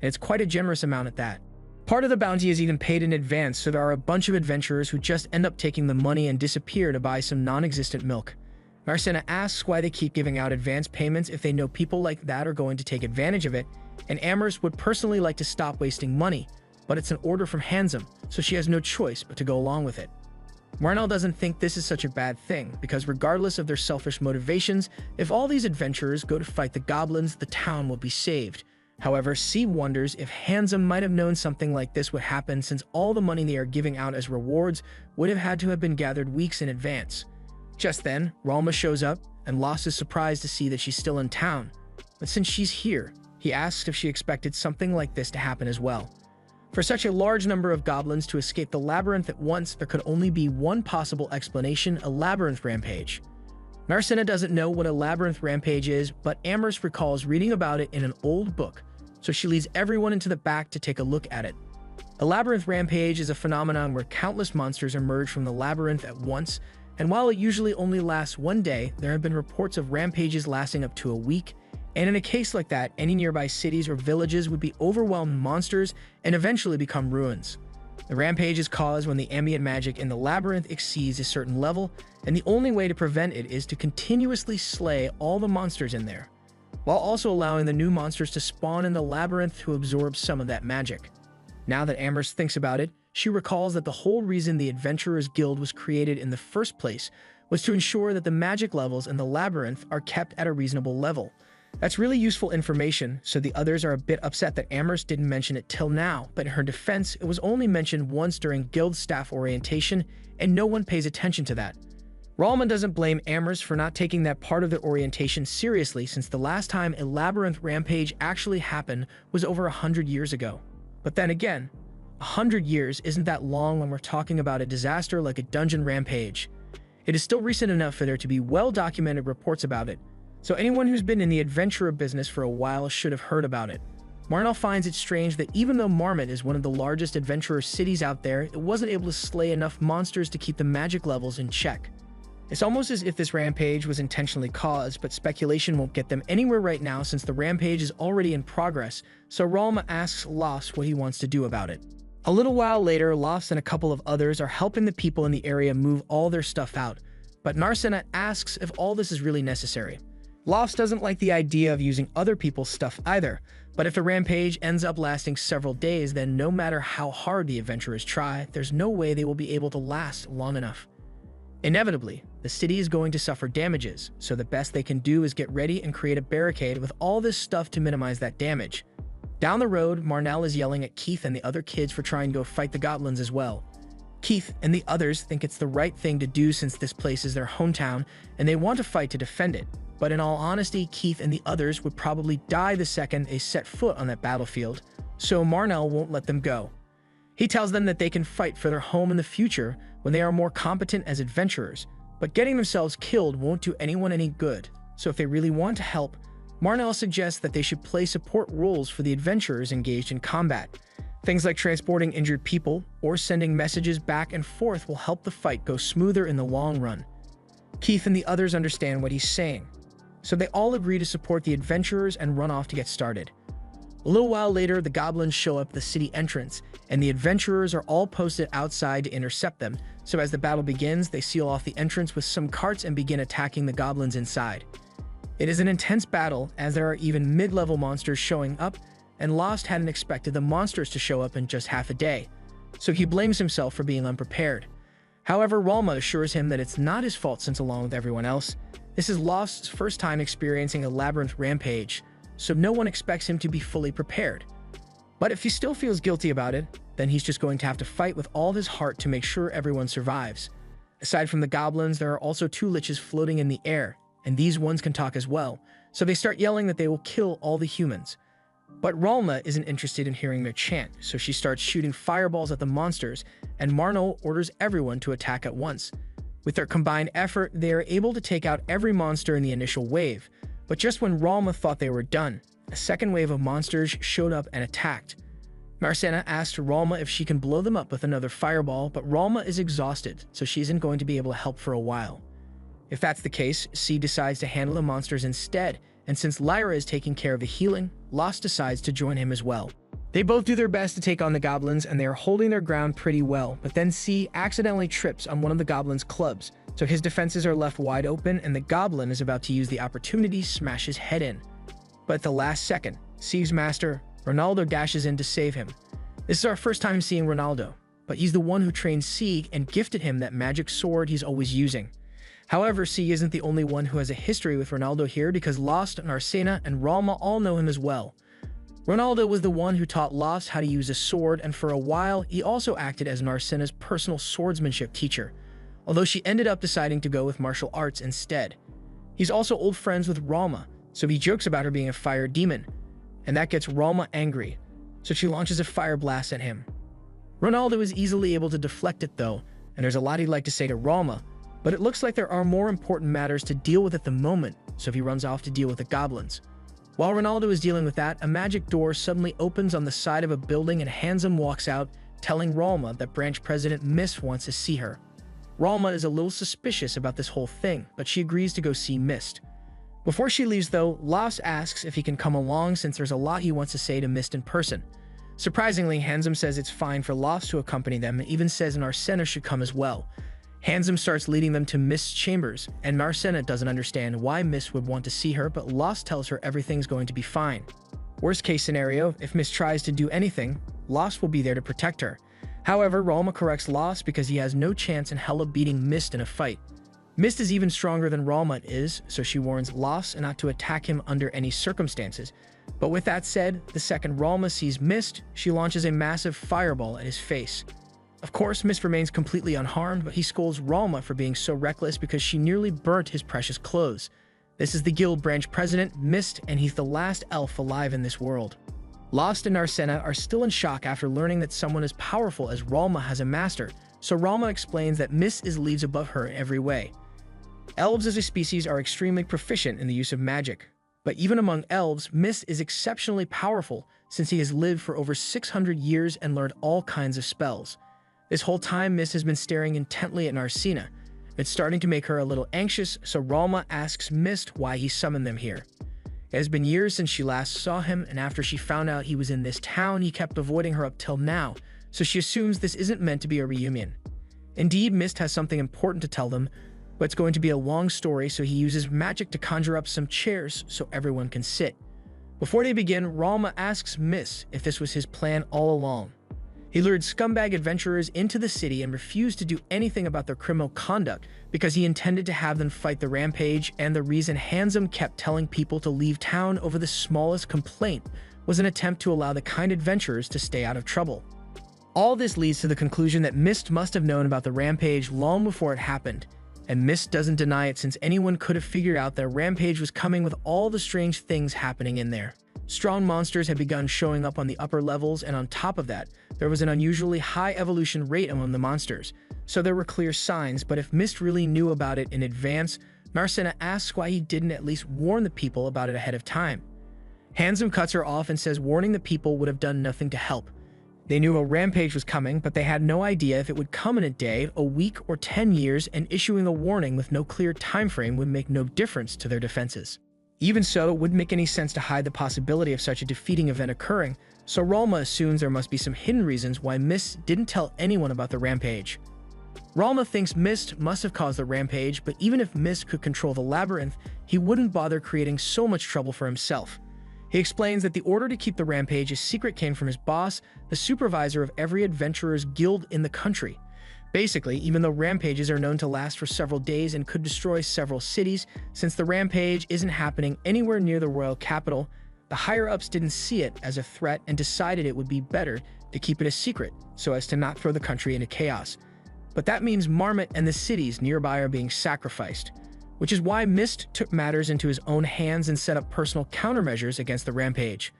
and it's quite a generous amount at that. Part of the bounty is even paid in advance, so there are a bunch of adventurers who just end up taking the money and disappear to buy some non-existent milk. Marcena asks why they keep giving out advance payments if they know people like that are going to take advantage of it, and Amherst would personally like to stop wasting money, but it's an order from Handsome, so she has no choice but to go along with it. Marnell doesn't think this is such a bad thing, because regardless of their selfish motivations, if all these adventurers go to fight the goblins, the town will be saved. However, C wonders if Handsome might have known something like this would happen since all the money they are giving out as rewards would have had to have been gathered weeks in advance. Just then, Ralma shows up, and Lost is surprised to see that she's still in town. But since she's here, he asks if she expected something like this to happen as well. For such a large number of goblins to escape the labyrinth at once, there could only be one possible explanation: a labyrinth rampage. Marcena doesn't know what a labyrinth rampage is, but Amherst recalls reading about it in an old book, so she leads everyone into the back to take a look at it. A labyrinth rampage is a phenomenon where countless monsters emerge from the labyrinth at once, and while it usually only lasts one day, there have been reports of rampages lasting up to a week, and in a case like that, any nearby cities or villages would be overwhelmed with monsters and eventually become ruins. The rampage is caused when the ambient magic in the labyrinth exceeds a certain level, and the only way to prevent it is to continuously slay all the monsters in there, while also allowing the new monsters to spawn in the labyrinth to absorb some of that magic. Now that Amherst thinks about it, she recalls that the whole reason the Adventurers Guild was created in the first place was to ensure that the magic levels in the labyrinth are kept at a reasonable level. That's really useful information, so the others are a bit upset that Amherst didn't mention it till now, but in her defense, it was only mentioned once during guild staff orientation, and no one pays attention to that. Ralman doesn't blame Amherst for not taking that part of their orientation seriously, since the last time a labyrinth rampage actually happened was over 100 years ago. But then again, 100 years isn't that long when we're talking about a disaster like a dungeon rampage. It is still recent enough for there to be well-documented reports about it, so anyone who's been in the adventurer business for a while should have heard about it. Marnell finds it strange that even though Marmot is one of the largest adventurer cities out there, it wasn't able to slay enough monsters to keep the magic levels in check. It's almost as if this rampage was intentionally caused, but speculation won't get them anywhere right now since the rampage is already in progress, so Ralma asks Lost what he wants to do about it. A little while later, Lost and a couple of others are helping the people in the area move all their stuff out, but Narcena asks if all this is really necessary. Lost doesn't like the idea of using other people's stuff either, but if the rampage ends up lasting several days, then no matter how hard the adventurers try, there's no way they will be able to last long enough. Inevitably, the city is going to suffer damages, so the best they can do is get ready and create a barricade with all this stuff to minimize that damage. Down the road, Marnell is yelling at Keith and the other kids for trying to go fight the goblins as well. Keith and the others think it's the right thing to do since this place is their hometown and they want to fight to defend it. But in all honesty, Keith and the others would probably die the second they set foot on that battlefield, so Marnell won't let them go. He tells them that they can fight for their home in the future when they are more competent as adventurers, but getting themselves killed won't do anyone any good, so if they really want to help, Marnell suggests that they should play support roles for the adventurers engaged in combat. Things like transporting injured people or sending messages back and forth will help the fight go smoother in the long run. Keith and the others understand what he's saying, so they all agree to support the adventurers and run off to get started. A little while later, the goblins show up at the city entrance, and the adventurers are all posted outside to intercept them, so as the battle begins, they seal off the entrance with some carts and begin attacking the goblins inside. It is an intense battle, as there are even mid-level monsters showing up, and Lost hadn't expected the monsters to show up in just half a day, so he blames himself for being unprepared. However, Ralma assures him that it's not his fault since along with everyone else, this is Lost's first time experiencing a labyrinth rampage, so no one expects him to be fully prepared. But if he still feels guilty about it, then he's just going to have to fight with all his heart to make sure everyone survives. Aside from the goblins, there are also 2 liches floating in the air, and these ones can talk as well, so they start yelling that they will kill all the humans. But Ralma isn't interested in hearing their chant, so she starts shooting fireballs at the monsters, and Marnell orders everyone to attack at once. With their combined effort, they are able to take out every monster in the initial wave, but just when Ralma thought they were done, a second wave of monsters showed up and attacked. Narcena asks Ralma if she can blow them up with another fireball, but Ralma is exhausted, so she isn't going to be able to help for a while. If that's the case, C decides to handle the monsters instead, and since Lyra is taking care of the healing, Lost decides to join him as well. They both do their best to take on the goblins, and they are holding their ground pretty well, but then C accidentally trips on one of the goblins' clubs, so his defenses are left wide open and the goblin is about to use the opportunity to smash his head in. But at the last second, C's master, Ronaldo, dashes in to save him. This is our first time seeing Ronaldo, but he's the one who trained C and gifted him that magic sword he's always using. However, C isn't the only one who has a history with Ronaldo here because Lost, Narcena, and Ralma all know him as well. Ronaldo was the one who taught Lost how to use a sword, and for a while, he also acted as Narcena's personal swordsmanship teacher, although she ended up deciding to go with martial arts instead. He's also old friends with Ralma, so he jokes about her being a fire demon, and that gets Ralma angry, so she launches a fire blast at him. Ronaldo is easily able to deflect it though, and there's a lot he'd like to say to Ralma, but it looks like there are more important matters to deal with at the moment, so he runs off to deal with the goblins. While Ronaldo is dealing with that, a magic door suddenly opens on the side of a building and Handsome walks out, telling Ralma that Branch President Mist wants to see her. Ralma is a little suspicious about this whole thing, but she agrees to go see Mist. Before she leaves though, Lost asks if he can come along since there's a lot he wants to say to Mist in person. Surprisingly, Handsome says it's fine for Lost to accompany them and even says Narcena should come as well. Handsome starts leading them to Mist's chambers, and Narcena doesn't understand why Mist would want to see her, but Lost tells her everything's going to be fine. Worst case scenario, if Mist tries to do anything, Lost will be there to protect her. However, Ralma corrects Lost because he has no chance in hell of beating Mist in a fight. Mist is even stronger than Ralma is, so she warns Lost not to attack him under any circumstances. But with that said, the second Ralma sees Mist, she launches a massive fireball at his face. Of course, Mist remains completely unharmed, but he scolds Ralma for being so reckless because she nearly burnt his precious clothes. This is the guild branch president, Mist, and he's the last elf alive in this world. Lost and Narcena are still in shock after learning that someone as powerful as Ralma has a master, so Ralma explains that Mist is leagues above her in every way. Elves as a species are extremely proficient in the use of magic, but even among elves, Mist is exceptionally powerful since he has lived for over 600 years and learned all kinds of spells. This whole time, Mist has been staring intently at Narcena. It's starting to make her a little anxious, so Ralma asks Mist why he summoned them here. It has been years since she last saw him, and after she found out he was in this town, he kept avoiding her up till now, so she assumes this isn't meant to be a reunion. Indeed, Mist has something important to tell them, but it's going to be a long story, so he uses magic to conjure up some chairs so everyone can sit. Before they begin, Ralma asks Mist if this was his plan all along. He lured scumbag adventurers into the city and refused to do anything about their criminal conduct because he intended to have them fight the rampage, and the reason Handsome kept telling people to leave town over the smallest complaint was an attempt to allow the kind adventurers to stay out of trouble. All this leads to the conclusion that Mist must have known about the rampage long before it happened, and Mist doesn't deny it since anyone could have figured out that rampage was coming with all the strange things happening in there. Strong monsters had begun showing up on the upper levels, and on top of that, there was an unusually high evolution rate among the monsters, so there were clear signs. But if Mist really knew about it in advance, Narcina asks why he didn't at least warn the people about it ahead of time. Handsome cuts her off and says warning the people would have done nothing to help. They knew a rampage was coming, but they had no idea if it would come in a day, a week, or 10 years, and issuing a warning with no clear time frame would make no difference to their defenses. Even so, it wouldn't make any sense to hide the possibility of such a defeating event occurring, so Ralma assumes there must be some hidden reasons why Mist didn't tell anyone about the rampage. Ralma thinks Mist must have caused the rampage, but even if Mist could control the labyrinth, he wouldn't bother creating so much trouble for himself. He explains that the order to keep the rampage a secret came from his boss, the supervisor of every adventurer's guild in the country. Basically, even though rampages are known to last for several days and could destroy several cities, since the rampage isn't happening anywhere near the royal capital, the higher-ups didn't see it as a threat and decided it would be better to keep it a secret so as to not throw the country into chaos. But that means Marmot and the cities nearby are being sacrificed, which is why Mist took matters into his own hands and set up personal countermeasures against the rampage.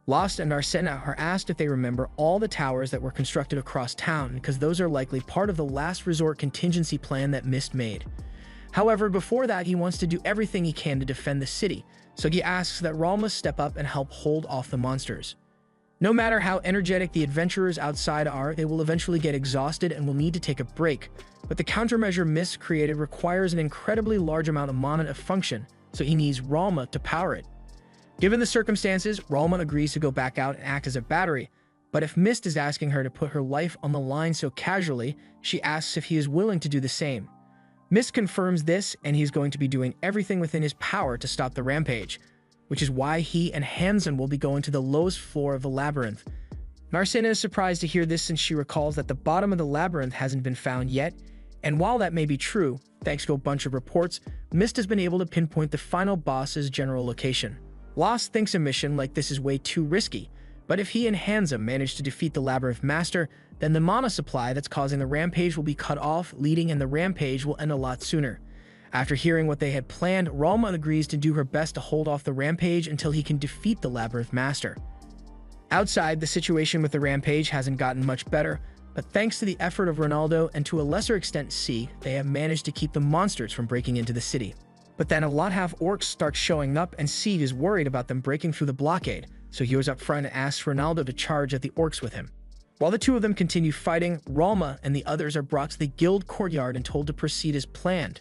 Lost and Narcina are asked if they remember all the towers that were constructed across town, because those are likely part of the last resort contingency plan that Mist made. However, before that, he wants to do everything he can to defend the city, so he asks that Ralma step up and help hold off the monsters. No matter how energetic the adventurers outside are, they will eventually get exhausted and will need to take a break, but the countermeasure Mist created requires an incredibly large amount of mana to function, so he needs Ralma to power it. Given the circumstances, Ralma agrees to go back out and act as a battery, but if Mist is asking her to put her life on the line so casually, she asks if he is willing to do the same. Mist confirms this, and he's going to be doing everything within his power to stop the rampage, which is why he and Hansen will be going to the lowest floor of the labyrinth. Narcina is surprised to hear this since she recalls that the bottom of the labyrinth hasn't been found yet, and while that may be true, thanks to a bunch of reports, Mist has been able to pinpoint the final boss's general location. Lost thinks a mission like this is way too risky, but if he and Handsome manage to defeat the Labyrinth Master, then the mana supply that's causing the rampage will be cut off, leading and the rampage will end a lot sooner. After hearing what they had planned, Ralma agrees to do her best to hold off the rampage until he can defeat the Labyrinth Master. Outside, the situation with the rampage hasn't gotten much better, but thanks to the effort of Ronaldo and to a lesser extent C, they have managed to keep the monsters from breaking into the city. But then a lot half orcs start showing up, and Sieg is worried about them breaking through the blockade, so he goes up front and asks Ronaldo to charge at the orcs with him. While the two of them continue fighting, Ralma and the others are brought to the guild courtyard and told to proceed as planned.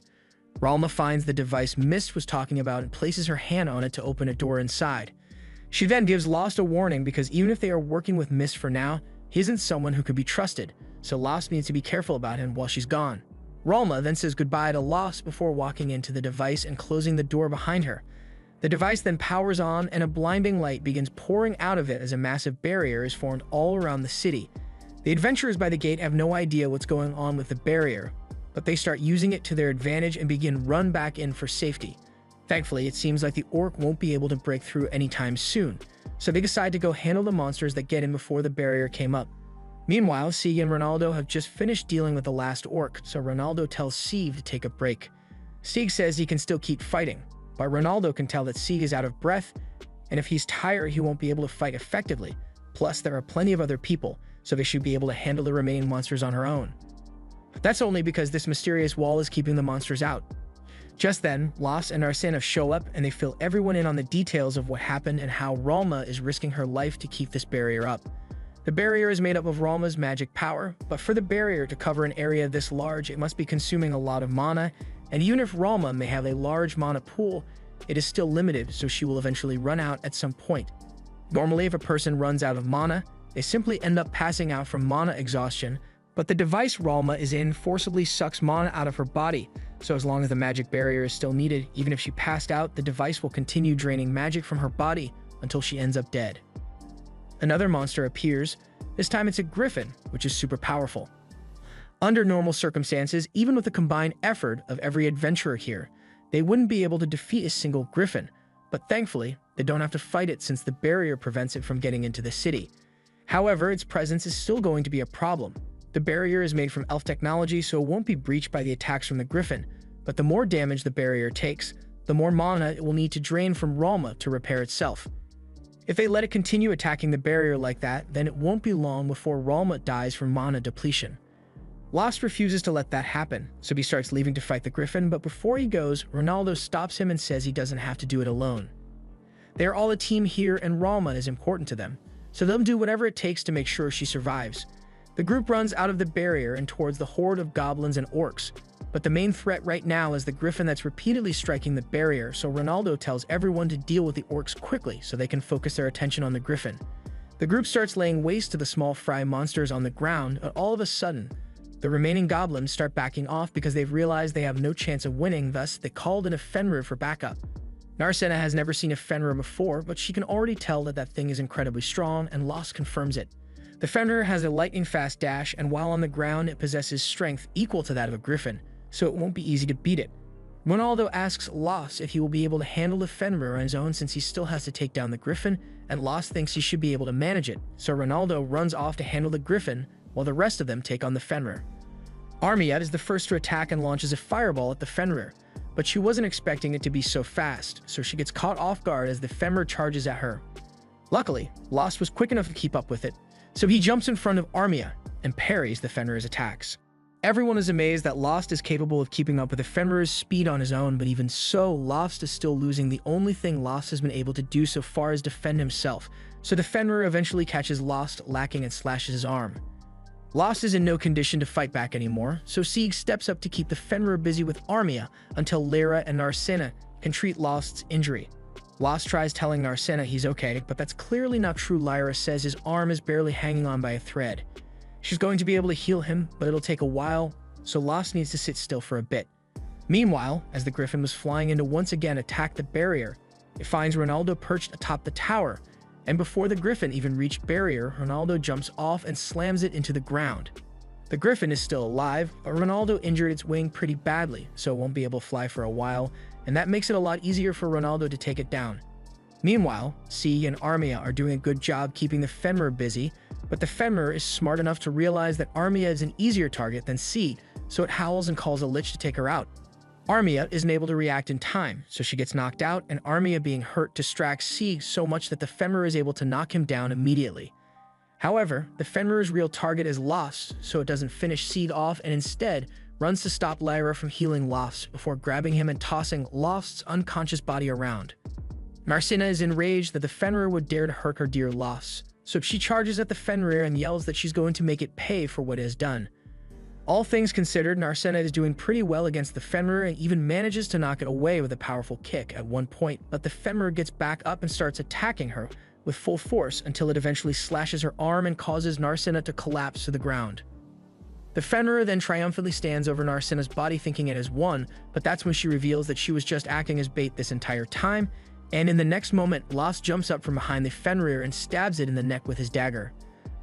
Ralma finds the device Mist was talking about and places her hand on it to open a door inside. She then gives Lost a warning because even if they are working with Mist for now, he isn't someone who can be trusted, so Lost needs to be careful about him while she's gone. Ralma then says goodbye to Lost before walking into the device and closing the door behind her. The device then powers on, and a blinding light begins pouring out of it as a massive barrier is formed all around the city. The adventurers by the gate have no idea what's going on with the barrier, but they start using it to their advantage and begin run back in for safety. Thankfully, it seems like the orc won't be able to break through anytime soon, so they decide to go handle the monsters that get in before the barrier came up. Meanwhile, Sieg and Ronaldo have just finished dealing with the last orc, so Ronaldo tells Sieg to take a break. Sieg says he can still keep fighting, but Ronaldo can tell that Sieg is out of breath, and if he's tired, he won't be able to fight effectively. Plus, there are plenty of other people, so they should be able to handle the remaining monsters on her own. That's only because this mysterious wall is keeping the monsters out. Just then, Lost and Narcina show up, and they fill everyone in on the details of what happened and how Ralma is risking her life to keep this barrier up. The barrier is made up of Ralma's magic power, but for the barrier to cover an area this large, it must be consuming a lot of mana, and even if Ralma may have a large mana pool, it is still limited, so she will eventually run out at some point. Normally, if a person runs out of mana, They simply end up passing out from mana exhaustion, but the device Ralma is in forcibly sucks mana out of her body, so as long as the magic barrier is still needed, even if she passed out, the device will continue draining magic from her body until she ends up dead. Another monster appears. This time it's a griffin, which is super powerful. Under normal circumstances, even with the combined effort of every adventurer here, they wouldn't be able to defeat a single griffin, but thankfully, they don't have to fight it since the barrier prevents it from getting into the city. However, its presence is still going to be a problem. The barrier is made from elf technology, so it won't be breached by the attacks from the griffin, but the more damage the barrier takes, the more mana it will need to drain from Ralma to repair itself. If they let it continue attacking the barrier like that, then it won't be long before Ralma dies from mana depletion. Lost refuses to let that happen, so he starts leaving to fight the griffin, but before he goes, Ronaldo stops him and says he doesn't have to do it alone. They are all a team here and Ralma is important to them, so they'll do whatever it takes to make sure she survives. The group runs out of the barrier and towards the horde of goblins and orcs, but the main threat right now is the griffin that's repeatedly striking the barrier, so Ronaldo tells everyone to deal with the orcs quickly so they can focus their attention on the griffin. The group starts laying waste to the small fry monsters on the ground, but all of a sudden, the remaining goblins start backing off because they've realized they have no chance of winning, thus they called in a Fenrir for backup. Narcena has never seen a Fenrir before, but she can already tell that that thing is incredibly strong, and Lost confirms it. The Fenrir has a lightning-fast dash, and while on the ground, it possesses strength equal to that of a griffin, so it won't be easy to beat it. Ronaldo asks Lost if he will be able to handle the Fenrir on his own since he still has to take down the griffin, and Lost thinks he should be able to manage it, so Ronaldo runs off to handle the griffin, while the rest of them take on the Fenrir. Armiette is the first to attack and launches a fireball at the Fenrir, but she wasn't expecting it to be so fast, so she gets caught off guard as the Fenrir charges at her. Luckily, Lost was quick enough to keep up with it, so he jumps in front of Armiette and parries the Fenrir's attacks. Everyone is amazed that Lost is capable of keeping up with the Fenrir's speed on his own, but even so, Lost is still losing. The only thing Lost has been able to do so far is defend himself, so the Fenrir eventually catches Lost lacking and slashes his arm. Lost is in no condition to fight back anymore, so Sieg steps up to keep the Fenrir busy with Armiette until Lyra and Narcena can treat Lost's injury. Lost tries telling Narcena he's okay, but that's clearly not true. Lyra says his arm is barely hanging on by a thread. She's going to be able to heal him, but it'll take a while, so Lost needs to sit still for a bit. Meanwhile, as the griffin was flying in to once again attack the barrier, it finds Ronaldo perched atop the tower, and before the griffin even reached barrier, Ronaldo jumps off and slams it into the ground. The griffin is still alive, but Ronaldo injured its wing pretty badly, so it won't be able to fly for a while, and that makes it a lot easier for Ronaldo to take it down. Meanwhile, Sieg and Armiette are doing a good job keeping the Fenrir busy, but the Fenrir is smart enough to realize that Armiette is an easier target than Sieg, so it howls and calls a lich to take her out. Armiette isn't able to react in time, so she gets knocked out, and Armiette being hurt distracts Sieg so much that the Fenrir is able to knock him down immediately. However, the Fenrir's real target is Lost, so it doesn't finish Sieg off and instead runs to stop Lyra from healing Lost before grabbing him and tossing Lost's unconscious body around. Narcena is enraged that the Fenrir would dare to hurt her dear Lost, so she charges at the Fenrir and yells that she's going to make it pay for what it has done. All things considered, Narcena is doing pretty well against the Fenrir and even manages to knock it away with a powerful kick at one point, but the Fenrir gets back up and starts attacking her with full force until it eventually slashes her arm and causes Narcena to collapse to the ground. The Fenrir then triumphantly stands over Narcena's body thinking it has won, but that's when she reveals that she was just acting as bait this entire time, and in the next moment, Lost jumps up from behind the Fenrir and stabs it in the neck with his dagger.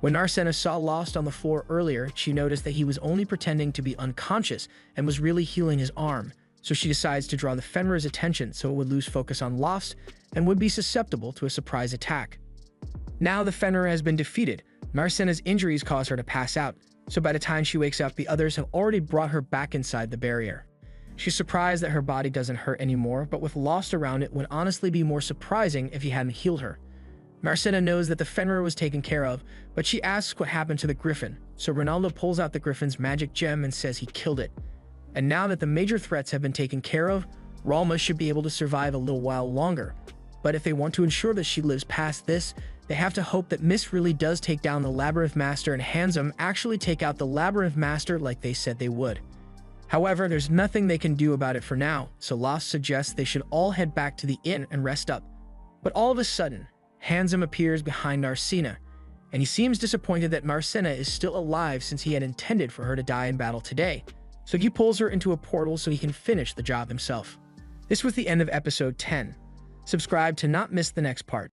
When Narcena saw Lost on the floor earlier, she noticed that he was only pretending to be unconscious and was really healing his arm, so she decides to draw the Fenrir's attention so it would lose focus on Lost and would be susceptible to a surprise attack. Now the Fenrir has been defeated, Narcena's injuries cause her to pass out, so by the time she wakes up, the others have already brought her back inside the barrier. She's surprised that her body doesn't hurt anymore, but with Lost around it would honestly be more surprising if he hadn't healed her. Narcena knows that the Fenrir was taken care of, but she asks what happened to the griffin, so Ronaldo pulls out the griffin's magic gem and says he killed it. And now that the major threats have been taken care of, Ralma should be able to survive a little while longer. But if they want to ensure that she lives past this, they have to hope that Mist really does take down the Labyrinth Master and Handsome actually take out the Labyrinth Master like they said they would. However, there's nothing they can do about it for now, so Lost suggests they should all head back to the inn and rest up. But all of a sudden, Handsome appears behind Narcena, and he seems disappointed that Marcena is still alive since he had intended for her to die in battle today. So he pulls her into a portal so he can finish the job himself. This was the end of episode 10. Subscribe to not miss the next part.